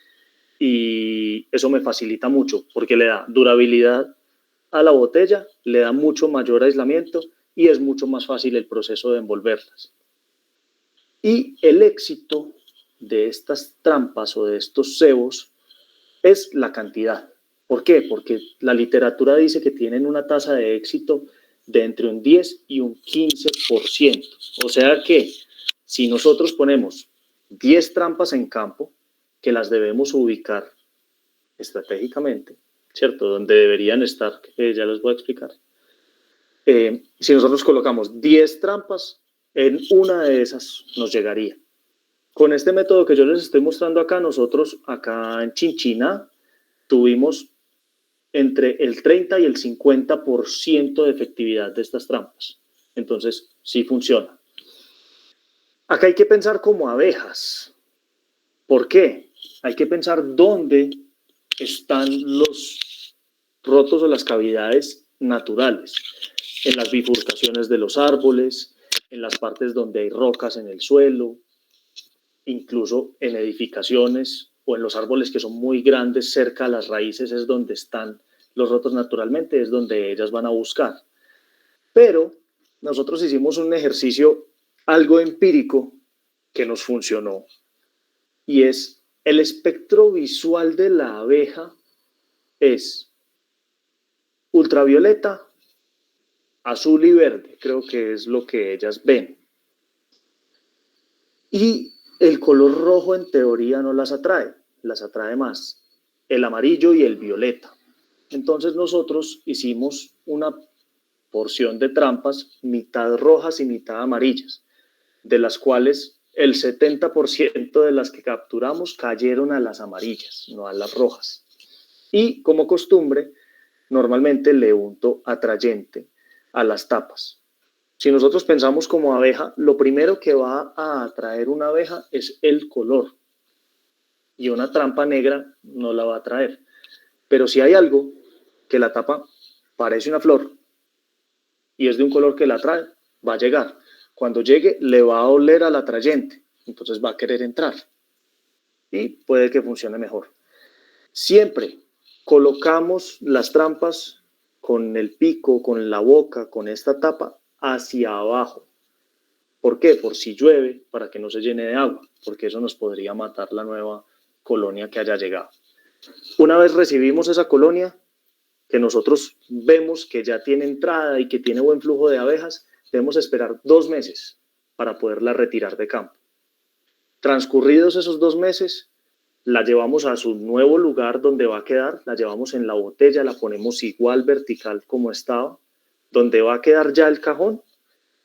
y eso me facilita mucho porque le da durabilidad a la botella, le da mucho mayor aislamiento y es mucho más fácil el proceso de envolverlas. Y el éxito de estas trampas o de estos cebos es la cantidad. ¿Por qué? Porque la literatura dice que tienen una tasa de éxito de entre un 10 y un 15%. O sea que si nosotros ponemos 10 trampas en campo, que las debemos ubicar estratégicamente, ¿cierto? Donde deberían estar, ya les voy a explicar. Si nosotros colocamos 10 trampas, en una de esas nos llegaría. Con este método que yo les estoy mostrando acá, nosotros acá en Chinchina tuvimos entre el 30 y el 50% de efectividad de estas trampas. Entonces, sí funciona. Acá hay que pensar como abejas. ¿Por qué? Hay que pensar dónde están los rotos o las cavidades naturales. En las bifurcaciones de los árboles, en las partes donde hay rocas en el suelo, incluso en edificaciones o en los árboles que son muy grandes cerca a las raíces es donde están los rotos naturalmente, es donde ellas van a buscar. Pero nosotros hicimos un ejercicio algo empírico que nos funcionó y es el espectro visual de la abeja es ultravioleta, azul y verde, creo que es lo que ellas ven. Y el color rojo en teoría no las atrae más el amarillo y el violeta. Entonces nosotros hicimos una porción de trampas, mitad rojas y mitad amarillas, de las cuales el 70% de las que capturamos cayeron a las amarillas, no a las rojas. Y como costumbre, normalmente le unto atrayente a las tapas. Si nosotros pensamos como abeja, lo primero que va a atraer una abeja es el color. Y una trampa negra no la va a atraer. Pero si hay algo que la tapa parece una flor y es de un color que la atrae, va a llegar. Cuando llegue, le va a oler al atrayente. Entonces va a querer entrar. Y puede que funcione mejor. Siempre colocamos las trampas con el pico, con la boca, con esta tapa hacia abajo. ¿Por qué? Por si llueve, para que no se llene de agua, porque eso nos podría matar la nueva colonia que haya llegado. Una vez recibimos esa colonia, que nosotros vemos que ya tiene entrada y que tiene buen flujo de abejas, debemos esperar 2 meses para poderla retirar de campo. Transcurridos esos 2 meses, la llevamos a su nuevo lugar donde va a quedar, la llevamos en la botella, la ponemos igual vertical como estaba, donde va a quedar ya el cajón,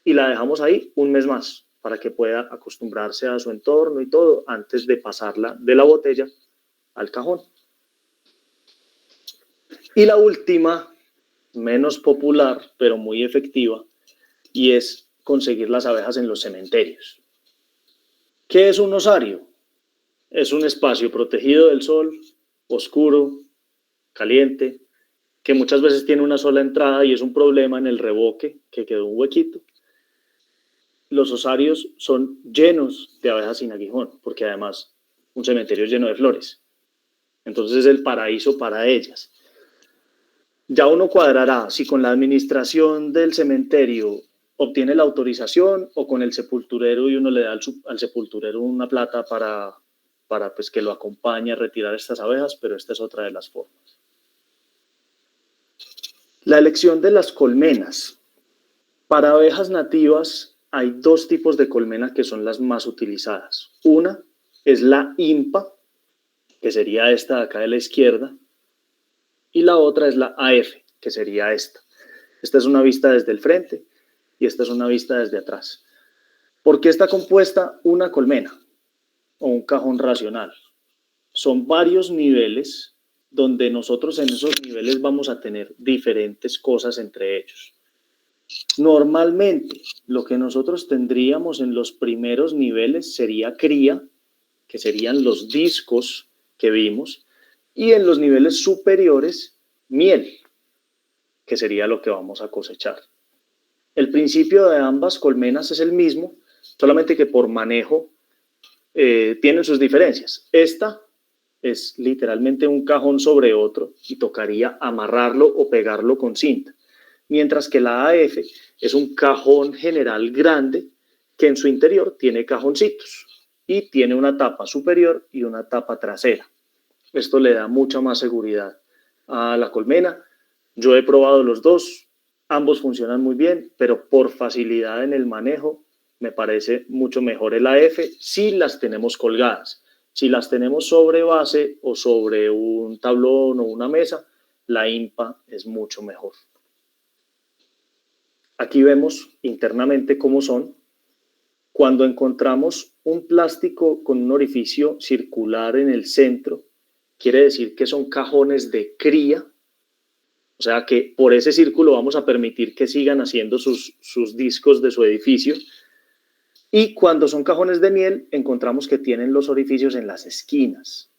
y la dejamos ahí 1 mes más para que pueda acostumbrarse a su entorno y todo antes de pasarla de la botella al cajón. Y la última, menos popular, pero muy efectiva, y es conseguir las abejas en los cementerios. ¿Qué es un osario? Es un espacio protegido del sol, oscuro, caliente, que muchas veces tiene una sola entrada y es un problema en el revoque, que quedó un huequito. Los osarios son llenos de abejas sin aguijón, porque además un cementerio es lleno de flores. Entonces es el paraíso para ellas. Ya uno cuadrará si con la administración del cementerio obtiene la autorización o con el sepulturero y uno le da al sepulturero una plata para pues, que lo acompañe a retirar estas abejas, pero esta es otra de las formas. La elección de las colmenas. Para abejas nativas hay 2 tipos de colmena que son las más utilizadas. Una es la IMPA, que sería esta de acá de la izquierda, y la otra es la AF, que sería esta. Esta es una vista desde el frente y esta es una vista desde atrás. ¿Por qué está compuesta una colmena o un cajón racional? Son varios niveles donde nosotros en esos niveles vamos a tener diferentes cosas entre ellos. Normalmente, lo que nosotros tendríamos en los primeros niveles sería cría, que serían los discos que vimos, y en los niveles superiores, miel, que sería lo que vamos a cosechar. El principio de ambas colmenas es el mismo, solamente que por manejo tienen sus diferencias. Esta es literalmente un cajón sobre otro y tocaría amarrarlo o pegarlo con cinta. Mientras que la AF es un cajón general grande que en su interior tiene cajoncitos y tiene una tapa superior y una tapa trasera. Esto le da mucha más seguridad a la colmena. Yo he probado los dos, ambos funcionan muy bien, pero por facilidad en el manejo me parece mucho mejor el AF si las tenemos colgadas. Si las tenemos sobre base o sobre un tablón o una mesa, la INPA es mucho mejor. Aquí vemos internamente cómo son. Cuando encontramos un plástico con un orificio circular en el centro, quiere decir que son cajones de cría, o sea que por ese círculo vamos a permitir que sigan haciendo sus discos de su edificio. Y cuando son cajones de miel, encontramos que tienen los orificios en las esquinas.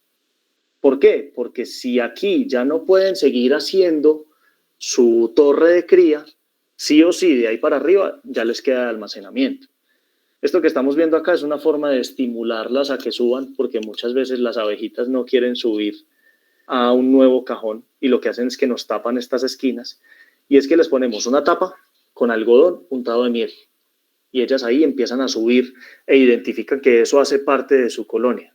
¿Por qué? Porque si aquí ya no pueden seguir haciendo su torre de cría, sí o sí, de ahí para arriba ya les queda de almacenamiento. Esto que estamos viendo acá es una forma de estimularlas a que suban, porque muchas veces las abejitas no quieren subir a un nuevo cajón y lo que hacen es que nos tapan estas esquinas, y es que les ponemos una tapa con algodón untado de miel y ellas ahí empiezan a subir e identifican que eso hace parte de su colonia,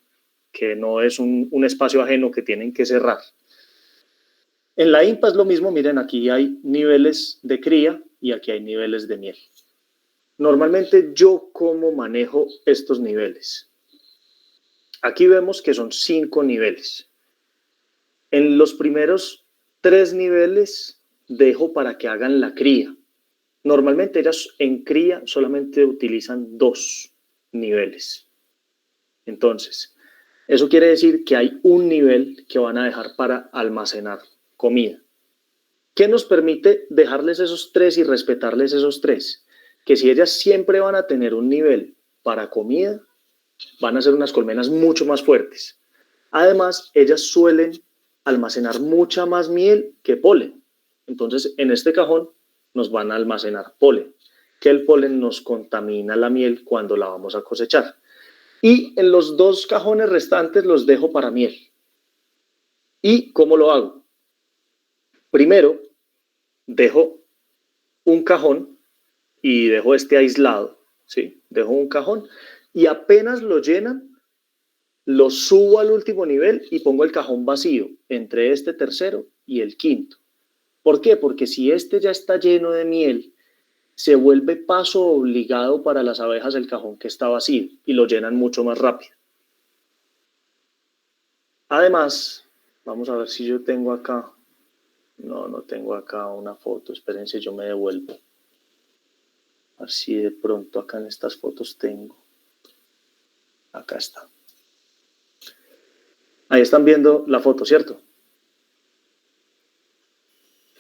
que no es un espacio ajeno que tienen que cerrar. En la INPA es lo mismo, miren, aquí hay niveles de cría y aquí hay niveles de miel. Normalmente yo cómo manejo estos niveles. Aquí vemos que son 5 niveles. En los primeros 3 niveles dejo para que hagan la cría. Normalmente ellas en cría solamente utilizan 2 niveles. Entonces, eso quiere decir que hay un nivel que van a dejar para almacenar comida. ¿Qué nos permite dejarles esos 3 y respetarles esos 3? Que si ellas siempre van a tener un nivel para comida, van a ser unas colmenas mucho más fuertes. Además, ellas suelen almacenar mucha más miel que polen. Entonces, en este cajón nos van a almacenar polen, que el polen nos contamina la miel cuando la vamos a cosechar. Y en los 2 cajones restantes los dejo para miel. ¿Y cómo lo hago? Primero, dejo un cajón y dejo este aislado, ¿sí? Dejo un cajón y apenas lo llenan, lo subo al último nivel y pongo el cajón vacío entre este tercero y el quinto. ¿Por qué? Porque si este ya está lleno de miel, se vuelve paso obligado para las abejas el cajón que está vacío y lo llenan mucho más rápido. Además, vamos a ver si yo tengo acá, no tengo acá una foto, espérense, yo me devuelvo. A ver si de pronto acá en estas fotos tengo. Acá está. Ahí están viendo la foto, ¿cierto?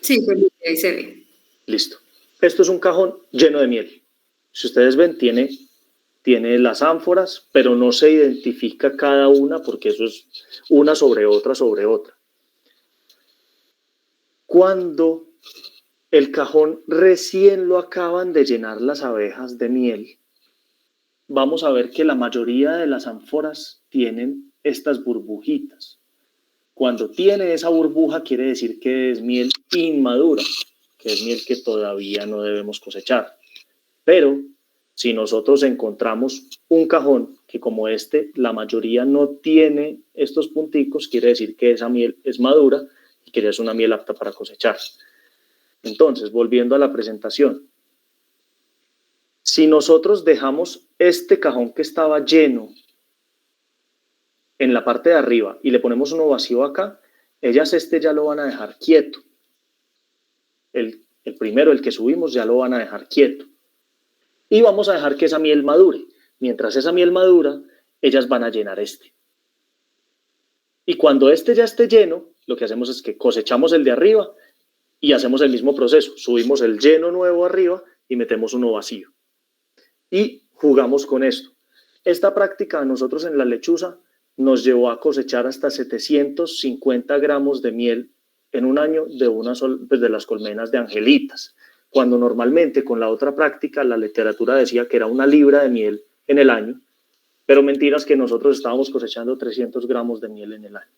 Sí, Felipe, ahí se ve. Listo. Esto es un cajón lleno de miel. Si ustedes ven, tiene las ánforas, pero no se identifica cada una porque eso es una sobre otra sobre otra. Cuando el cajón recién lo acaban de llenar las abejas de miel, vamos a ver que la mayoría de las ánforas tienen estas burbujitas. Cuando tiene esa burbuja quiere decir que es miel inmadura, que es miel que todavía no debemos cosechar. Pero si nosotros encontramos un cajón que como este, la mayoría no tiene estos punticos, quiere decir que esa miel es madura y que ya es una miel apta para cosechar. Entonces, volviendo a la presentación, si nosotros dejamos este cajón que estaba lleno en la parte de arriba y le ponemos uno vacío acá, ellas ya lo van a dejar quieto. El primero, el que subimos, ya lo van a dejar quieto. Y vamos a dejar que esa miel madure. Mientras esa miel madura, ellas van a llenar este. Y cuando este ya esté lleno, lo que hacemos es que cosechamos el de arriba y hacemos el mismo proceso. Subimos el lleno nuevo arriba y metemos uno vacío. Y jugamos con esto. Esta práctica a nosotros en la lechuza nos llevó a cosechar hasta 750 gramos de miel en un año de las colmenas de angelitas, cuando normalmente con la otra práctica la literatura decía que era 1 libra de miel en el año, pero mentiras que nosotros estábamos cosechando 300 gramos de miel en el año.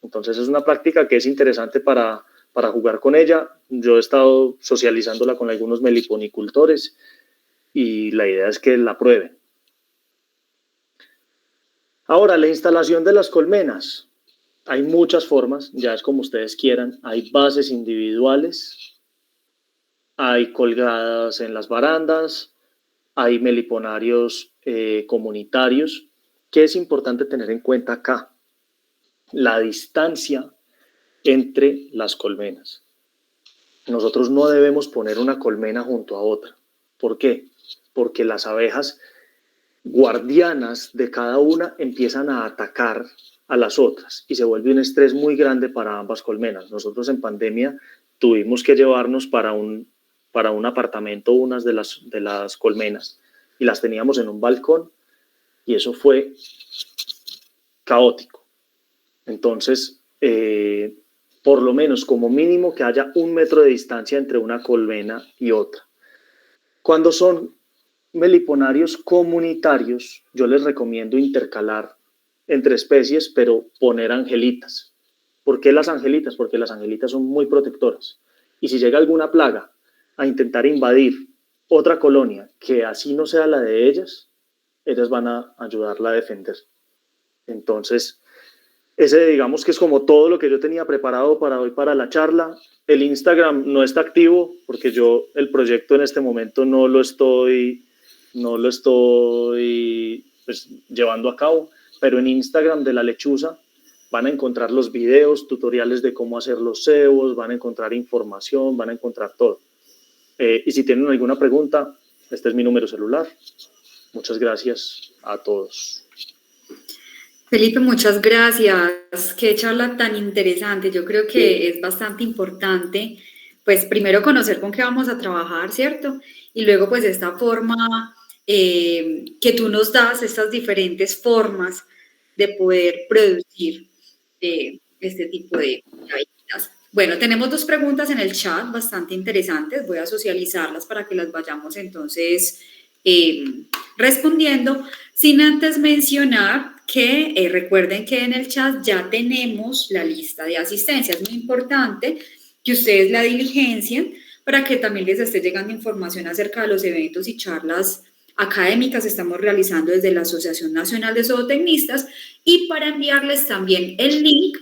Entonces es una práctica que es interesante para jugar con ella. Yo he estado socializándola con algunos meliponicultores y la idea es que la prueben. Ahora, la instalación de las colmenas. Hay muchas formas, ya es como ustedes quieran. Hay bases individuales, hay colgadas en las barandas, hay meliponarios comunitarios. ¿Qué es importante tener en cuenta acá? La distancia entre las colmenas. Nosotros no debemos poner una colmena junto a otra. ¿Por qué? Porque las abejas guardianas de cada una empiezan a atacar a las otras y se vuelve un estrés muy grande para ambas colmenas. Nosotros en pandemia tuvimos que llevarnos para un apartamento unas de las colmenas y las teníamos en un balcón y eso fue caótico. Entonces, por lo menos como mínimo que haya 1 metro de distancia entre una colmena y otra. Cuando son meliponarios comunitarios, yo les recomiendo intercalar entre especies, pero poner angelitas. ¿Por qué las angelitas? Porque las angelitas son muy protectoras. Y si llega alguna plaga a intentar invadir otra colonia que así no sea la de ellas van a ayudarla a defender. Entonces, ese digamos que es como todo lo que yo tenía preparado para hoy para la charla. El Instagram no está activo porque yo el proyecto en este momento no lo estoy pues, llevando a cabo, pero en Instagram de La Lechuza van a encontrar los videos, tutoriales de cómo hacer los cebos, van a encontrar información, van a encontrar todo. Y si tienen alguna pregunta, este es mi número celular. Muchas gracias a todos. Felipe, muchas gracias. Qué charla tan interesante. Yo creo que es bastante importante, pues primero conocer con qué vamos a trabajar, ¿cierto? Y luego pues esta forma que tú nos das, estas diferentes formas de poder producir este tipo de galletas. Bueno, tenemos 2 preguntas en el chat bastante interesantes. Voy a socializarlas para que las vayamos entonces respondiendo, sin antes mencionar que recuerden que en el chat ya tenemos la lista de asistencia. Es muy importante que ustedes la diligencien para que también les esté llegando información acerca de los eventos y charlas académicas que estamos realizando desde la Asociación Nacional de Zootecnistas y para enviarles también el link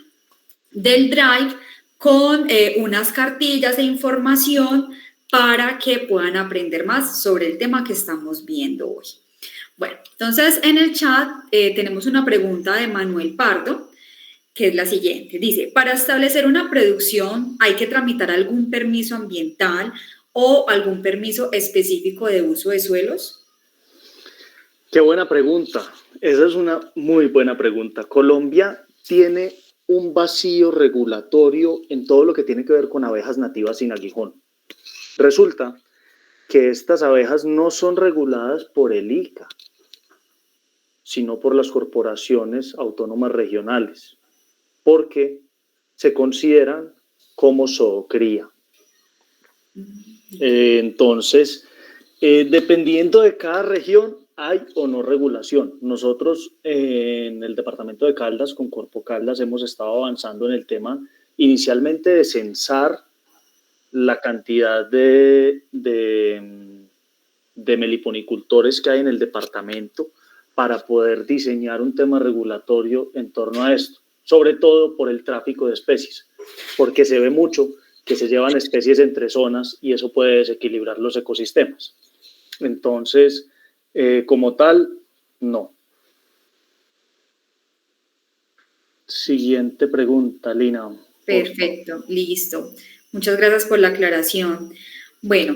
del Drive con unas cartillas de información para que puedan aprender más sobre el tema que estamos viendo hoy. Bueno, entonces en el chat tenemos una pregunta de Manuel Pardo, que es la siguiente. Dice, para establecer una producción, ¿hay que tramitar algún permiso ambiental o algún permiso específico de uso de suelos? Qué buena pregunta. Esa es una muy buena pregunta. Colombia tiene un vacío regulatorio en todo lo que tiene que ver con abejas nativas sin aguijón. Resulta que estas abejas no son reguladas por el ICA, sino por las corporaciones autónomas regionales, porque se consideran como zoocría. Entonces, dependiendo de cada región, hay o no regulación. Nosotros en el departamento de Caldas, con Corpo Caldas, hemos estado avanzando en el tema inicialmente de censar la cantidad de meliponicultores que hay en el departamento para poder diseñar un tema regulatorio en torno a esto, sobre todo por el tráfico de especies, porque se ve mucho que se llevan especies entre zonas y eso puede desequilibrar los ecosistemas. Entonces, como tal, no. Siguiente pregunta, Lina. Perfecto, listo. Muchas gracias por la aclaración. Bueno,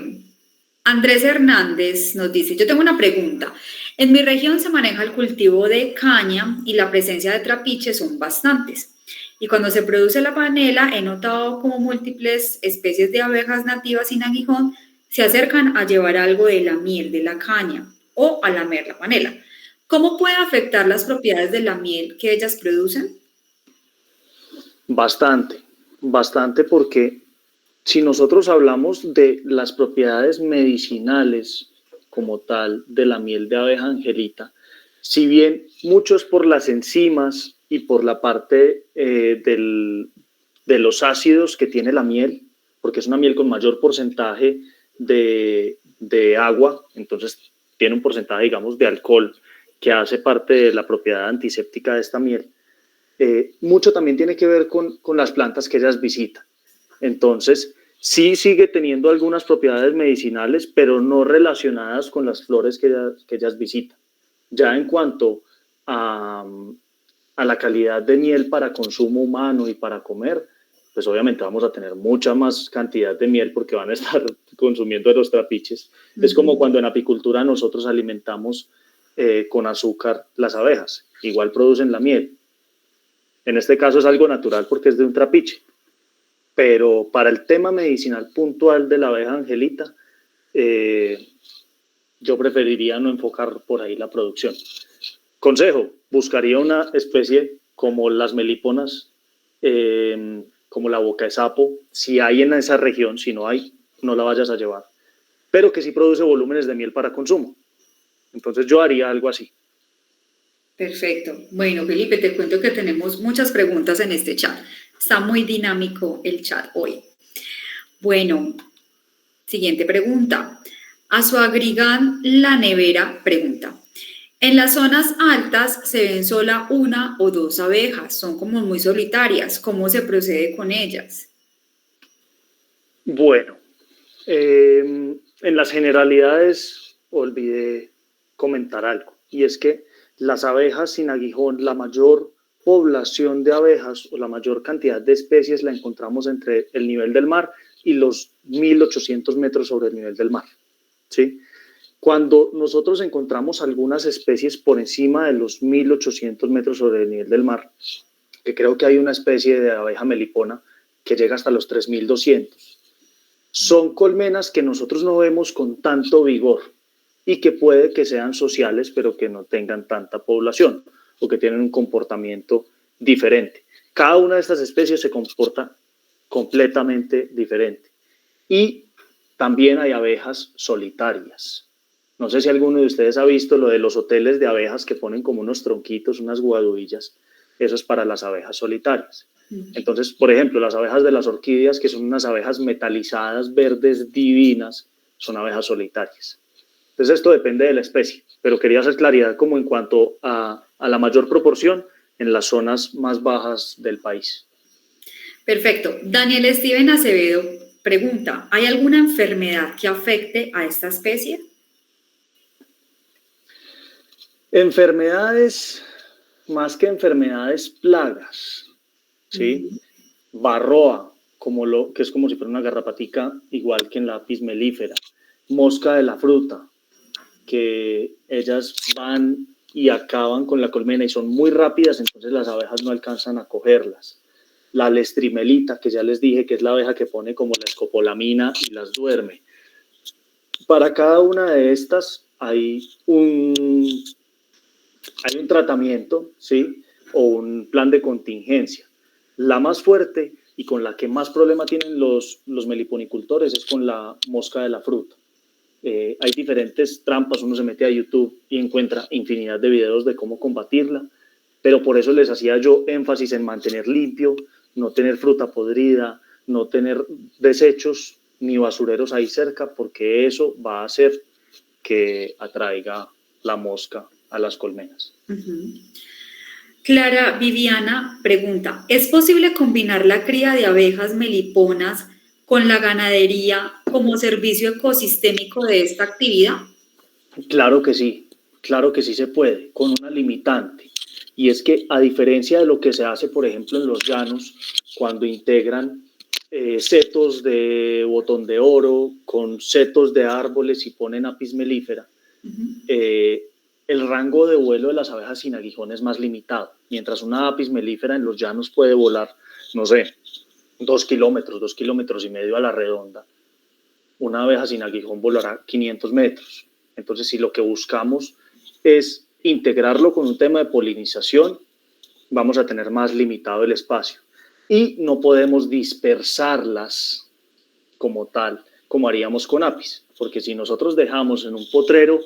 Andrés Hernández nos dice, yo tengo una pregunta. En mi región se maneja el cultivo de caña y la presencia de trapiches son bastantes. Y cuando se produce la panela, he notado como múltiples especies de abejas nativas sin aguijón se acercan a llevar algo de la miel de la caña o a lamer la panela. ¿Cómo puede afectar las propiedades de la miel que ellas producen? Bastante porque si nosotros hablamos de las propiedades medicinales como tal de la miel de abeja angelita, si bien mucho es por las enzimas y por la parte de los ácidos que tiene la miel, porque es una miel con mayor porcentaje de agua, entonces tiene un porcentaje, digamos, de alcohol que hace parte de la propiedad antiséptica de esta miel. Mucho también tiene que ver con las plantas que ellas visitan. Entonces, sí sigue teniendo algunas propiedades medicinales, pero no relacionadas con las flores que ellas visitan. Ya en cuanto a, a la calidad de miel para consumo humano y para comer, pues obviamente vamos a tener mucha más cantidad de miel porque van a estar consumiendo de los trapiches. Es como cuando en apicultura nosotros alimentamos con azúcar las abejas, igual producen la miel. En este caso es algo natural porque es de un trapiche, pero para el tema medicinal puntual de la abeja angelita, yo preferiría no enfocar por ahí la producción. Consejo, buscaría una especie como las melíponas, como la boca de sapo, si hay en esa región, si no hay, no la vayas a llevar, pero que sí produce volúmenes de miel para consumo. Entonces yo haría algo así. Perfecto. Bueno, Felipe, te cuento que tenemos muchas preguntas en este chat. Está muy dinámico el chat hoy. Bueno, siguiente pregunta. Azuagrigan La Nevera pregunta. En las zonas altas se ven sola una o dos abejas, son como muy solitarias. ¿Cómo se procede con ellas? Bueno, en las generalidades olvidé comentar algo, y es que las abejas sin aguijón, la mayor población de abejas o la mayor cantidad de especies la encontramos entre el nivel del mar y los 1800 metros sobre el nivel del mar, ¿sí? Cuando nosotros encontramos algunas especies por encima de los 1800 metros sobre el nivel del mar, que creo que hay una especie de abeja melipona que llega hasta los 3200, son colmenas que nosotros no vemos con tanto vigor y que puede que sean sociales, pero que no tengan tanta población o que tienen un comportamiento diferente. Cada una de estas especies se comporta completamente diferente. Y también hay abejas solitarias. No sé si alguno de ustedes ha visto lo de los hoteles de abejas que ponen como unos tronquitos, unas guaduillas. Eso es para las abejas solitarias. Entonces, por ejemplo, las abejas de las orquídeas, que son unas abejas metalizadas, verdes, divinas, son abejas solitarias. Entonces, esto depende de la especie, pero quería hacer claridad como en cuanto a la mayor proporción en las zonas más bajas del país. Perfecto. Daniel Steven Acevedo pregunta, ¿hay alguna enfermedad que afecte a esta especie? Enfermedades, más que enfermedades, plagas, ¿sí? Varroa, que es como si fuera una garrapatica, igual que en la apis mellifera. Mosca de la fruta, que ellas van y acaban con la colmena y son muy rápidas, entonces las abejas no alcanzan a cogerlas. La lestrimelita, que ya les dije que es la abeja que pone como la escopolamina y las duerme. Para cada una de estas hay un tratamiento, ¿sí? O un plan de contingencia. La más fuerte y con la que más problema tienen los meliponicultores es con la mosca de la fruta. Hay diferentes trampas, uno se mete a YouTube y encuentra infinidad de videos de cómo combatirla, pero por eso les hacía yo énfasis en mantener limpio, no tener fruta podrida, no tener desechos ni basureros ahí cerca, porque eso va a hacer que atraiga la mosca a las colmenas. Clara Viviana pregunta, ¿es posible combinar la cría de abejas meliponas con la ganadería como servicio ecosistémico de esta actividad? Claro que sí se puede, con una limitante. Y es que a diferencia de lo que se hace, por ejemplo, en los llanos, cuando integran setos de botón de oro con setos de árboles y ponen apis mellifera, el rango de vuelo de las abejas sin aguijón es más limitado. Mientras una apis mellifera en los llanos puede volar, no sé, 2 kilómetros y medio a la redonda, una abeja sin aguijón volará 500 metros. Entonces, si lo que buscamos es integrarlo con un tema de polinización, vamos a tener más limitado el espacio. Y no podemos dispersarlas como tal, como haríamos con apis, porque si nosotros dejamos en un potrero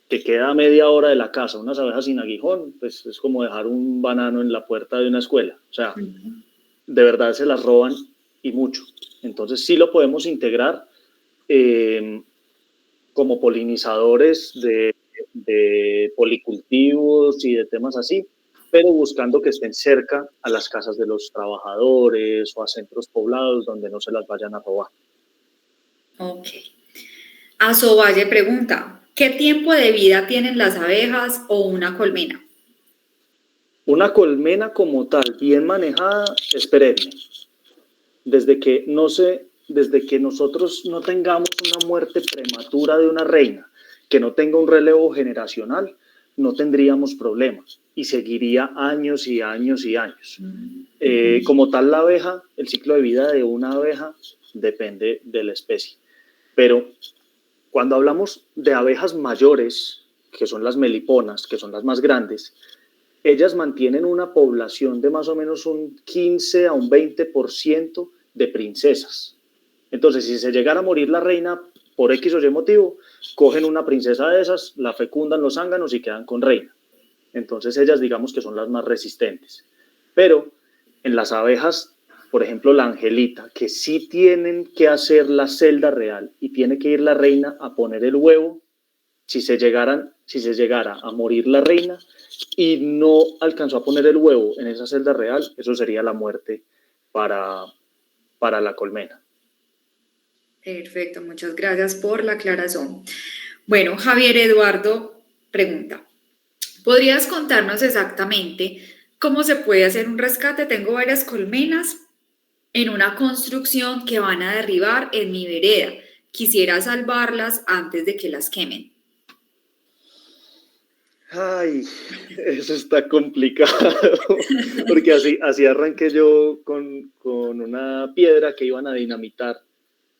que queda a media hora de la casa unas abejas sin aguijón, pues es como dejar un banano en la puerta de una escuela. O sea, de verdad se las roban y mucho. Entonces sí lo podemos integrar como polinizadores de policultivos y de temas así, pero buscando que estén cerca a las casas de los trabajadores o a centros poblados donde no se las vayan a robar. Ok. Azovalle pregunta, ¿qué tiempo de vida tienen las abejas o una colmena? Una colmena como tal, bien manejada, es perenne. Desde que nosotros no tengamos una muerte prematura de una reina, que no tenga un relevo generacional, no tendríamos problemas y seguiría años y años y años. Como tal, la abeja, el ciclo de vida de una abeja depende de la especie. Pero cuando hablamos de abejas mayores, que son las meliponas, que son las más grandes, ellas mantienen una población de más o menos un 15 a un 20% de princesas. Entonces, si se llegara a morir la reina por X o Y motivo, cogen una princesa de esas, la fecundan los zánganos y quedan con reina. Entonces, ellas digamos que son las más resistentes. Pero en las abejas, por ejemplo, la angelita, que sí tienen que hacer la celda real y tiene que ir la reina a poner el huevo, si se llegara a morir la reina y no alcanzó a poner el huevo en esa celda real, eso sería la muerte para la colmena. Perfecto, muchas gracias por la aclaración. Bueno, Javier Eduardo pregunta, ¿podrías contarnos exactamente cómo se puede hacer un rescate? Tengo varias colmenas en una construcción que van a derribar en mi vereda. Quisiera salvarlas antes de que las quemen. Ay, eso está complicado, porque así arranqué yo con una piedra que iban a dinamitar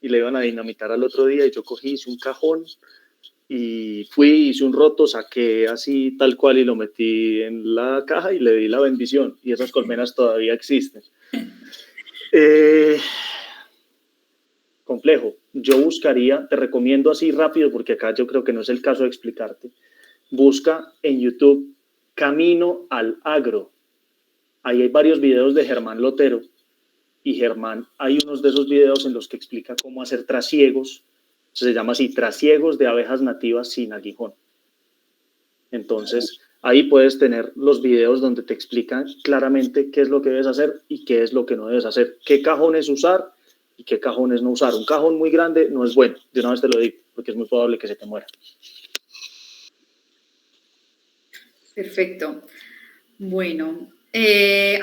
y le iban a dinamitar al otro día y yo cogí, hice un cajón y fui, hice un roto, saqué así tal cual y lo metí en la caja y le di la bendición y esas colmenas todavía existen. Complejo. Yo buscaría, te recomiendo así rápido porque acá yo creo que no es el caso de explicarte. Busca en YouTube Camino al Agro. Ahí hay varios videos de Germán Lotero y Germán, hay unos de esos videos en los que explica cómo hacer trasiegos, se llama así, trasiegos de abejas nativas sin aguijón. Entonces, ahí puedes tener los videos donde te explican claramente qué es lo que debes hacer y qué es lo que no debes hacer, qué cajones usar y qué cajones no usar. Un cajón muy grande no es bueno, de una vez te lo digo, porque es muy probable que se te muera. Perfecto. Bueno,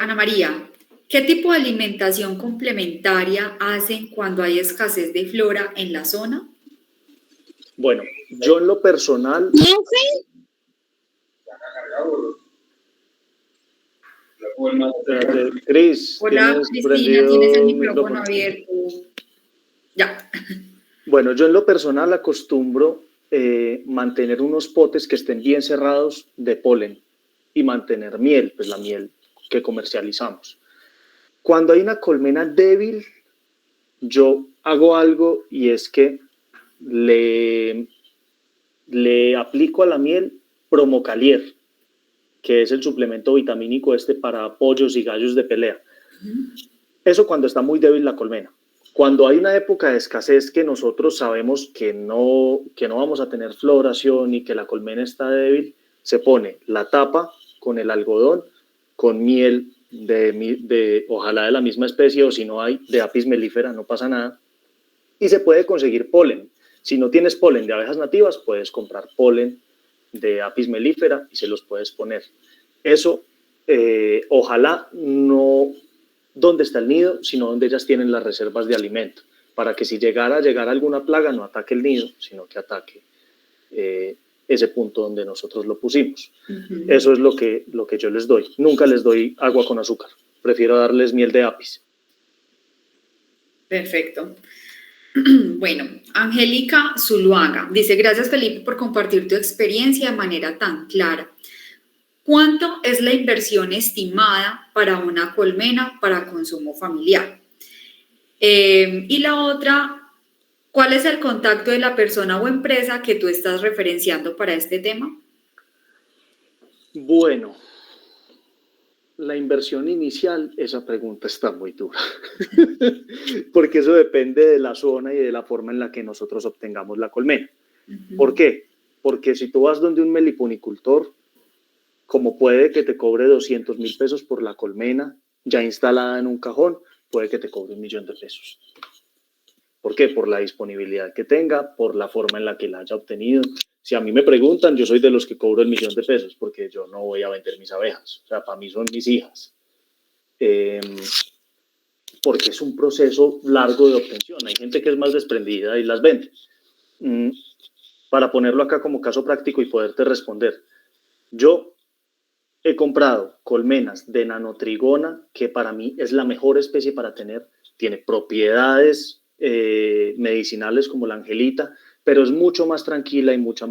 Ana María, ¿qué tipo de alimentación complementaria hacen cuando hay escasez de flora en la zona? Bueno, yo en lo personal... Cris, Hola, ¿tienes Cristina, tienes el prendido el micrófono micrófono? abierto. Ya. Bueno, yo en lo personal acostumbro mantener unos potes que estén bien cerrados de polen y mantener miel, pues la miel que comercializamos. Cuando hay una colmena débil, yo hago algo y es que le aplico a la miel Promocalier, que es el suplemento vitamínico para pollos y gallos de pelea. Eso cuando está muy débil la colmena. Cuando hay una época de escasez que nosotros sabemos que no vamos a tener floración y que la colmena está débil, se pone la tapa con el algodón, con miel ojalá de la misma especie o si no hay de Apis mellifera, no pasa nada, y se puede conseguir polen. Si no tienes polen de abejas nativas, puedes comprar polen de Apis mellifera y se los puedes poner. Eso, ojalá no donde está el nido, sino donde ellas tienen las reservas de alimento, para que si llegara a llegar alguna plaga no ataque el nido, sino que ataque ese punto donde nosotros lo pusimos. Eso es lo que yo les doy. Nunca les doy agua con azúcar, prefiero darles miel de apis. Perfecto. Bueno, Angélica Zuluaga dice, gracias Felipe por compartir tu experiencia de manera tan clara. ¿Cuánto es la inversión estimada para una colmena para consumo familiar? Y la otra, ¿cuál es el contacto de la persona o empresa que tú estás referenciando para este tema? Bueno, la inversión inicial, esa pregunta está muy dura, porque eso depende de la zona y de la forma en la que nosotros obtengamos la colmena. ¿Por qué? Porque si tú vas donde un meliponicultor, como puede que te cobre 200,000 pesos por la colmena ya instalada en un cajón, puede que te cobre 1,000,000 de pesos. ¿Por qué? Por la disponibilidad que tenga, por la forma en la que la haya obtenido. Si a mí me preguntan, yo soy de los que cobro el 1.000.000 de pesos, porque yo no voy a vender mis abejas. O sea, para mí son mis hijas. Porque es un proceso largo de obtención. Hay gente que es más desprendida y las vende. Para ponerlo acá como caso práctico y poderte responder, yo he comprado colmenas de nanotrigona, que para mí es la mejor especie para tener. Tiene propiedades medicinales como la angelita, pero es mucho más tranquila y mucho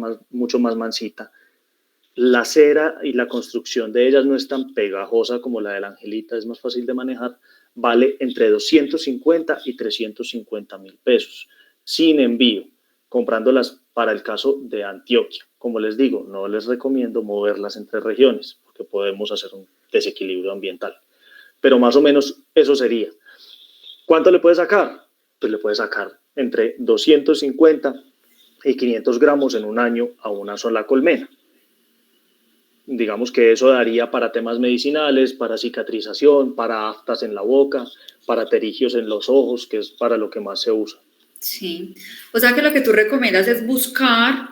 más mansita. La cera y la construcción de ellas no es tan pegajosa como la de la angelita, es más fácil de manejar. Vale entre 250 y 350.000 pesos, sin envío, comprándolas para el caso de Antioquia. Como les digo, no les recomiendo moverlas entre regiones, porque podemos hacer un desequilibrio ambiental. Pero más o menos eso sería. ¿Cuánto le puede sacar? Pues le puede sacar entre 250 y 500 gramos en un año a una sola colmena. Digamos que eso daría para temas medicinales, para cicatrización, para aftas en la boca, para terigios en los ojos, que es para lo que más se usa. Sí, o sea que lo que tú recomiendas es buscar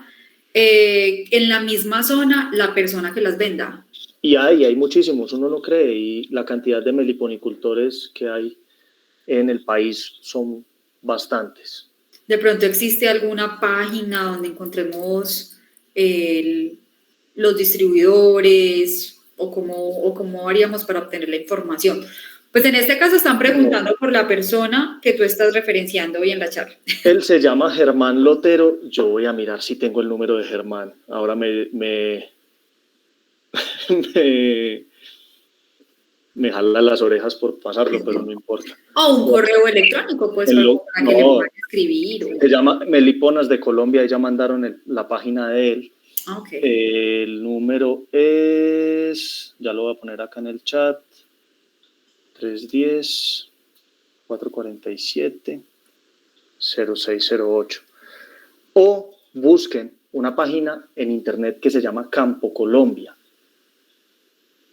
en la misma zona la persona que las venda. Y hay muchísimos, uno no cree, y la cantidad de meliponicultores que hay en el país son bastantes. De pronto existe alguna página donde encontremos los distribuidores o cómo haríamos para obtener la información. Pues en este caso están preguntando por la persona que tú estás referenciando hoy en la charla. Él se llama Germán Lotero. Yo voy a mirar si tengo el número de Germán. Ahora me jala las orejas por pasarlo, pero no importa. O un correo electrónico, pues, para que le puedan escribir. Se llama Meliponas de Colombia, ya mandaron la página de él. Okay. El número es, ya lo voy a poner acá en el chat, 310-447-0608. O busquen una página en internet que se llama Campo Colombia.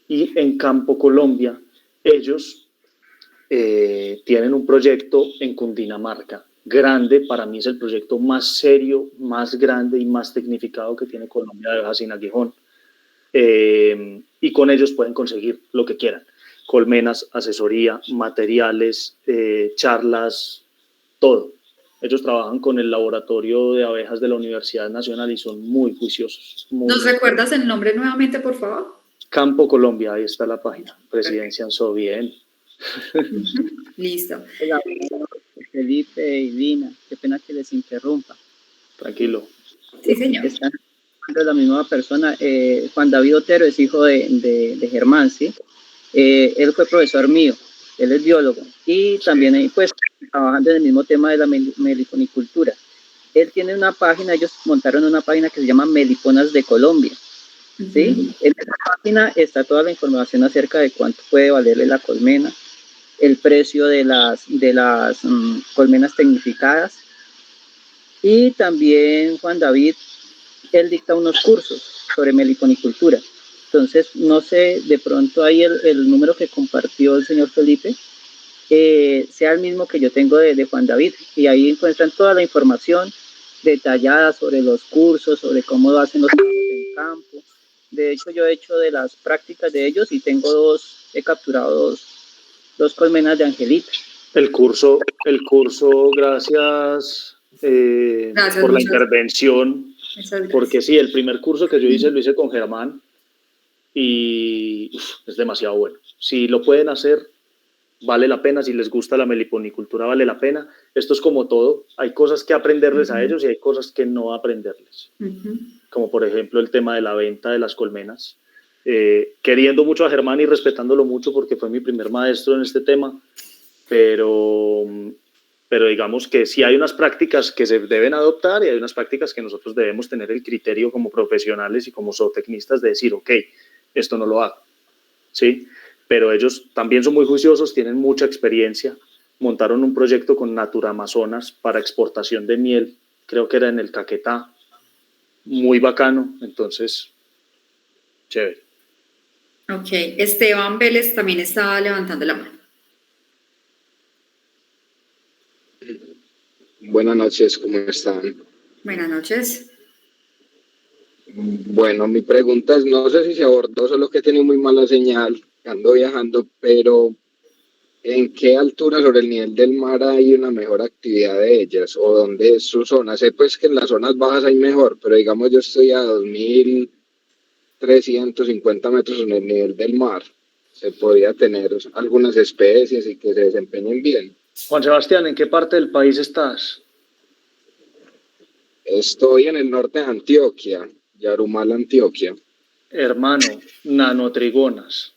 Y en Campo Colombia, ellos tienen un proyecto en Cundinamarca, grande, para mí es el proyecto más serio, más grande y más tecnificado que tiene Colombia de abejas sin aguijón. Y con ellos pueden conseguir lo que quieran: colmenas, asesoría, materiales, charlas, todo. Ellos trabajan con el laboratorio de abejas de la Universidad Nacional y son muy juiciosos. ¿Nos recuerdas el nombre nuevamente, por favor? Campo Colombia, ahí está la página. Presidencia Anso, bien. Listo. Hola, Felipe y Lina, qué pena que les interrumpa. Tranquilo. Sí, señor. Están de la misma persona. Juan David Otero es hijo de Germán, ¿sí? Él fue profesor mío, él es biólogo y también pues trabajando en el mismo tema de la meliponicultura. Él tiene una página, ellos montaron una página que se llama Meliponas de Colombia, ¿sí? En esa página está toda la información acerca de cuánto puede valerle la colmena, el precio de las colmenas tecnificadas, y también Juan David, él dicta unos cursos sobre meliponicultura. Entonces, no sé, de pronto ahí el número que compartió el señor Felipe sea el mismo que yo tengo de Juan David, y ahí encuentran toda la información detallada sobre los cursos, sobre cómo hacen los trabajos en campo. De hecho, yo he hecho de las prácticas de ellos y he capturado dos colmenas de angelita. El curso, gracias, por la intervención, porque sí, el primer curso que yo hice lo hice con Germán y es demasiado bueno. Si lo pueden hacer, vale la pena. Si les gusta la meliponicultura, vale la pena. Esto es como todo, hay cosas que aprenderles a ellos y hay cosas que no aprenderles. Como por ejemplo el tema de la venta de las colmenas. Queriendo mucho a Germán y respetándolo mucho porque fue mi primer maestro en este tema, pero digamos que sí hay unas prácticas que se deben adoptar y hay unas prácticas que nosotros debemos tener el criterio como profesionales y como zootecnistas de decir, ok, esto no lo hago, ¿sí? Pero ellos también son muy juiciosos, tienen mucha experiencia, montaron un proyecto con Natura Amazonas para exportación de miel, creo que era en el Caquetá, muy bacano, entonces, chévere. Ok, Esteban Vélez también está levantando la mano. Buenas noches, ¿cómo están? Buenas noches. Bueno, mi pregunta es, no sé si se abordó, solo que he tenido muy mala señal, ando viajando, pero ¿en qué altura sobre el nivel del mar hay una mejor actividad de ellas? ¿O dónde es su zona? Sé pues que en las zonas bajas hay mejor, pero digamos yo estoy a 2350 metros en el nivel del mar. Se podría tener algunas especies y que se desempeñen bien. Juan Sebastián, ¿en qué parte del país estás? Estoy en el norte de Antioquia, Yarumal, Antioquia. Hermano, nanotrigonas.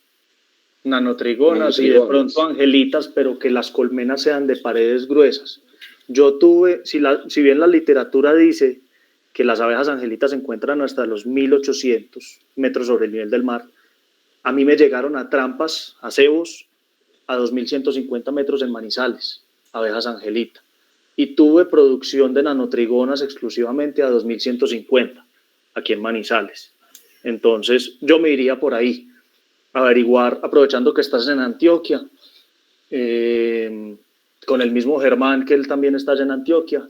Nanotrigonas y de Nanotrigonas. pronto angelitas, pero que las colmenas sean de paredes gruesas. Yo tuve, si bien la literatura dice que las abejas angelitas se encuentran hasta los 1800 metros sobre el nivel del mar, a mí me llegaron a trampas, a cebos, a 2150 metros en Manizales, abejas angelita. Y tuve producción de nanotrigonas exclusivamente a 2150, aquí en Manizales. Entonces, yo me iría por ahí, averiguar, aprovechando que estás en Antioquia, con el mismo Germán, que él también está allá en Antioquia,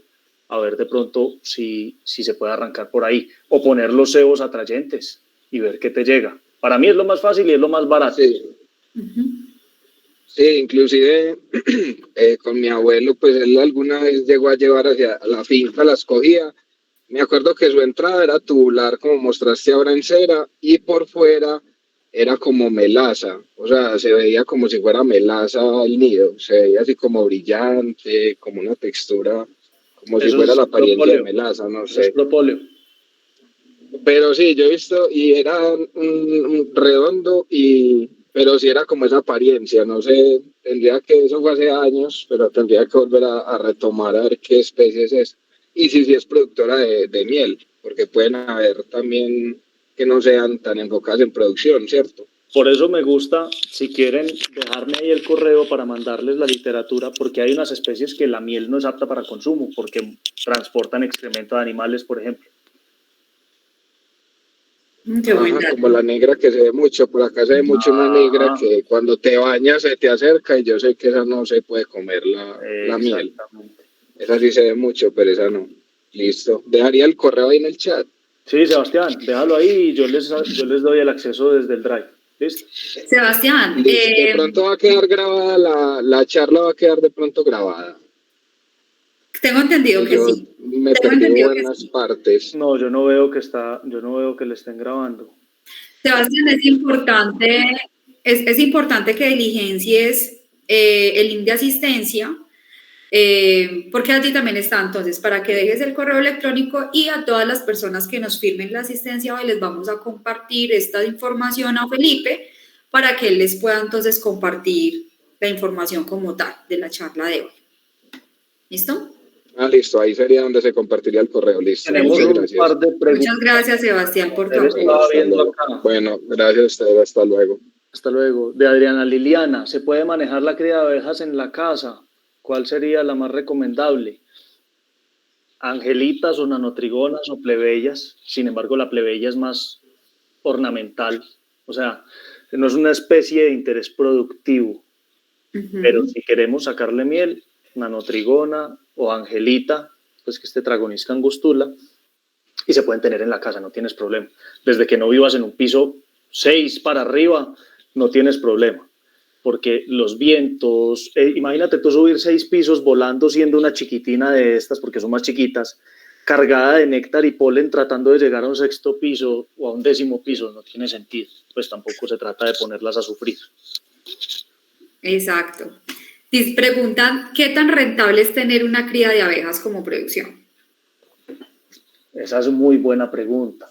a ver de pronto si se puede arrancar por ahí, o poner los cebos atrayentes y ver qué te llega. Para mí es lo más fácil y es lo más barato. Sí. Sí, inclusive con mi abuelo, pues él alguna vez llegó a llevar hacia la finca, las cogía. Me acuerdo que su entrada era tubular, como mostraste ahora en cera, y por fuera era como melaza, o sea, se veía como si fuera melaza el nido, se veía así como brillante, como una textura, como si Eso fuera es la apariencia de propóleo. melaza, no Eso es sé. propóleo. Pero sí, yo he visto, y era un redondo, pero sí era como esa apariencia, no sé, tendría que, eso fue hace años, pero tendría que volver a retomar a ver qué especie es esa. Y sí, sí es productora de miel, porque pueden haber también que no sean tan enfocadas en producción, ¿cierto? Por eso me gusta, si quieren, dejarme ahí el correo para mandarles la literatura, porque hay unas especies que la miel no es apta para consumo, porque transportan excremento de animales, por ejemplo. Qué buen Ajá, como dato. la negra que se ve mucho, por acá se ve mucho una negra que cuando te bañas se te acerca y yo sé que esa no se puede comer la miel. Exactamente. Esa sí se ve mucho, pero esa no. Listo. Dejaría el correo ahí en el chat. Sí, Sebastián, déjalo ahí y yo les doy el acceso desde el Drive. ¿Listo? Sebastián, Listo. De pronto va a quedar grabada, la charla va a quedar de pronto grabada. tengo entendido Que que yo sí. me Tengo perdí entendido que buenas sí. partes. No, yo no veo que le estén grabando. Sebastián, es importante que diligencies el link de asistencia, porque allí también está, entonces, para que dejes el correo electrónico y a todas las personas que nos firmen la asistencia hoy les vamos a compartir esta información a Felipe para que él les pueda entonces compartir la información como tal de la charla de hoy. ¿Listo? Ah, listo. Ahí sería donde se compartiría el correo. Listo. Tenemos Muchas un par gracias. de preguntas. Muchas gracias, Sebastián, por tu Él apoyo. estaba Hasta viendo luego. acá. Bueno, gracias a ustedes. Hasta luego. Hasta luego. De Adriana Liliana, ¿se puede manejar la cría de abejas en la casa? ¿Cuál sería la más recomendable? Angelitas o nanotrigonas o plebeyas. Sin embargo, la plebeya es más ornamental. O sea, no es una especie de interés productivo. Pero si queremos sacarle miel, nanotrigona o angelita, pues que es Tetragonisca angustula, y se pueden tener en la casa, no tienes problema. Desde que no vivas en un piso 6 para arriba, no tienes problema. Porque los vientos, imagínate tú subir 6 pisos volando siendo una chiquitina de estas, porque son más chiquitas, cargada de néctar y polen tratando de llegar a un 6º piso o a un 10º piso, no tiene sentido. Pues tampoco se trata de ponerlas a sufrir. Exacto. Preguntan, ¿qué tan rentable es tener una cría de abejas como producción? Esa es muy buena pregunta.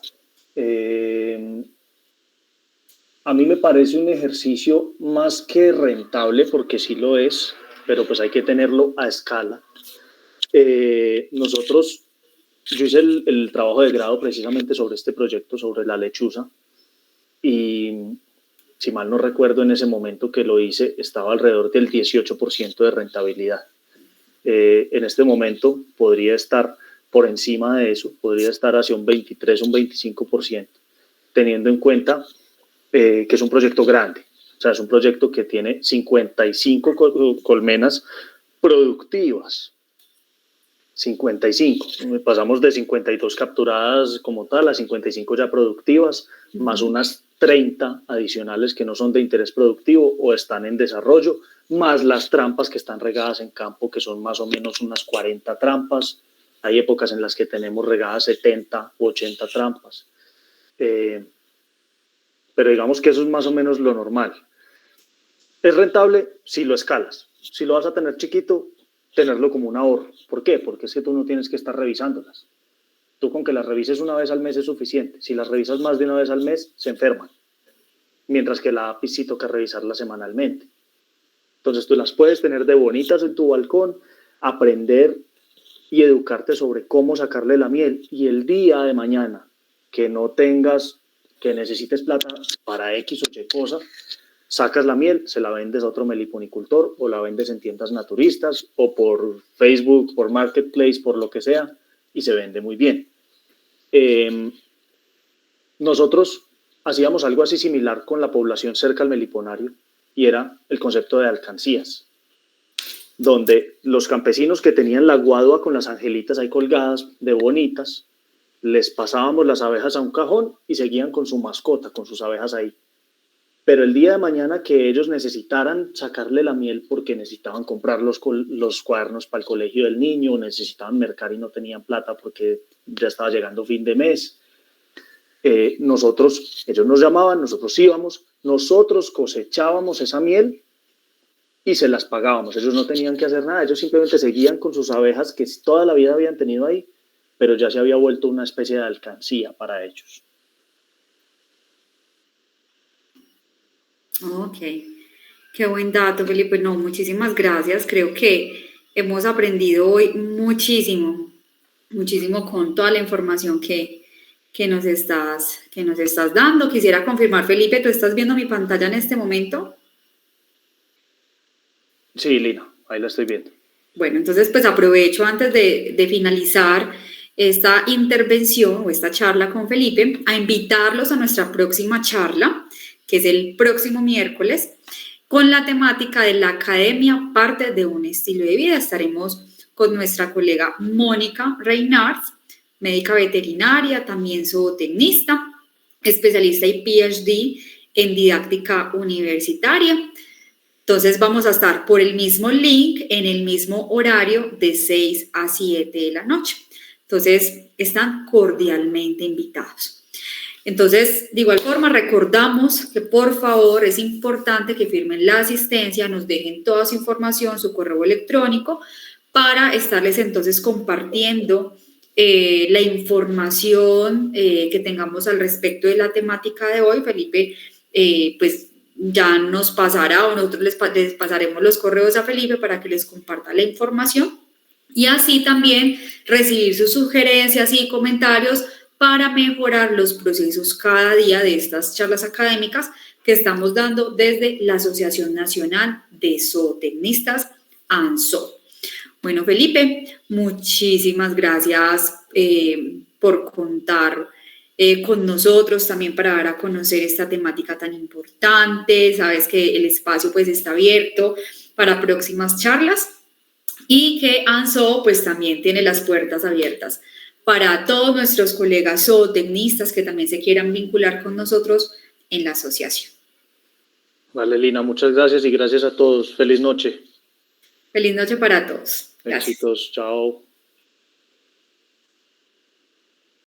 A mí me parece un ejercicio más que rentable, porque sí lo es, pero pues hay que tenerlo a escala. Yo hice el trabajo de grado precisamente sobre este proyecto, sobre la lechuza, y si mal no recuerdo en ese momento que lo hice, estaba alrededor del 18% de rentabilidad. En este momento podría estar por encima de eso, podría estar hacia un 23, un 25%, teniendo en cuenta que es un proyecto grande. O sea, es un proyecto que tiene 55 colmenas productivas. 55. Pasamos de 52 capturadas como tal a 55 ya productivas, más unas 30 adicionales que no son de interés productivo o están en desarrollo, más las trampas que están regadas en campo, que son más o menos unas 40 trampas. Hay épocas en las que tenemos regadas 70 u 80 trampas. Pero digamos que eso es más o menos lo normal. Es rentable si lo escalas. Si lo vas a tener chiquito, tenerlo como un ahorro. ¿Por qué? Porque es que tú no tienes que estar revisándolas. Tú con que las revises una vez al mes es suficiente. Si las revisas más de una vez al mes, se enferman. Mientras que la API sí toca revisarla semanalmente. Entonces tú las puedes tener de bonitas en tu balcón, aprender y educarte sobre cómo sacarle la miel. Y el día de mañana que no tengas, que necesites plata para X o Y cosa, sacas la miel, se la vendes a otro meliponicultor o la vendes en tiendas naturistas o por Facebook, por Marketplace, por lo que sea, y se vende muy bien. Nosotros hacíamos algo así similar con la población cerca al meliponario y era el concepto de alcancías, donde los campesinos que tenían la guadua con las angelitas ahí colgadas de bonitas, les pasábamos las abejas a un cajón y seguían con su mascota, con sus abejas ahí. Pero el día de mañana que ellos necesitaran sacarle la miel porque necesitaban comprar los cuadernos para el colegio del niño, necesitaban mercar y no tenían plata porque ya estaba llegando fin de mes, ellos nos llamaban, nosotros íbamos, nosotros cosechábamos esa miel y se las pagábamos. Ellos no tenían que hacer nada, ellos simplemente seguían con sus abejas que toda la vida habían tenido ahí, pero ya se había vuelto una especie de alcancía para ellos. Ok, qué buen dato, Felipe. No, muchísimas gracias. Creo que hemos aprendido hoy muchísimo con toda la información que nos estás dando. Quisiera confirmar, Felipe, ¿tú estás viendo mi pantalla en este momento? Sí, Lina, ahí la estoy viendo. Bueno, entonces pues aprovecho antes de finalizar esta intervención o esta charla con Felipe a invitarlos a nuestra próxima charla, que es el próximo miércoles, con la temática de la academia, parte de un estilo de vida. Estaremos con nuestra colega Mónica Reynards, médica veterinaria, también zootecnista, especialista y PhD en didáctica universitaria. Entonces vamos a estar por el mismo link, en el mismo horario de 6 a 7 de la noche. Entonces están cordialmente invitados. Entonces, de igual forma, recordamos que por favor es importante que firmen la asistencia, nos dejen toda su información, su correo electrónico, para estarles entonces compartiendo la información que tengamos al respecto de la temática de hoy. Felipe, pues ya nos pasará o nosotros les pasaremos los correos a Felipe para que les comparta la información y así también recibir sus sugerencias y comentarios para mejorar los procesos cada día de estas charlas académicas que estamos dando desde la Asociación Nacional de Zootecnistas, ANZO. Bueno, Felipe, muchísimas gracias por contar con nosotros también para dar a conocer esta temática tan importante. Sabes que el espacio pues está abierto para próximas charlas y que ANZO pues también tiene las puertas abiertas para todos nuestros colegas zootecnistas que también se quieran vincular con nosotros en la asociación. Vale, Lina, muchas gracias y gracias a todos. Feliz noche. Feliz noche para todos. Gracias. Éxitos, chao.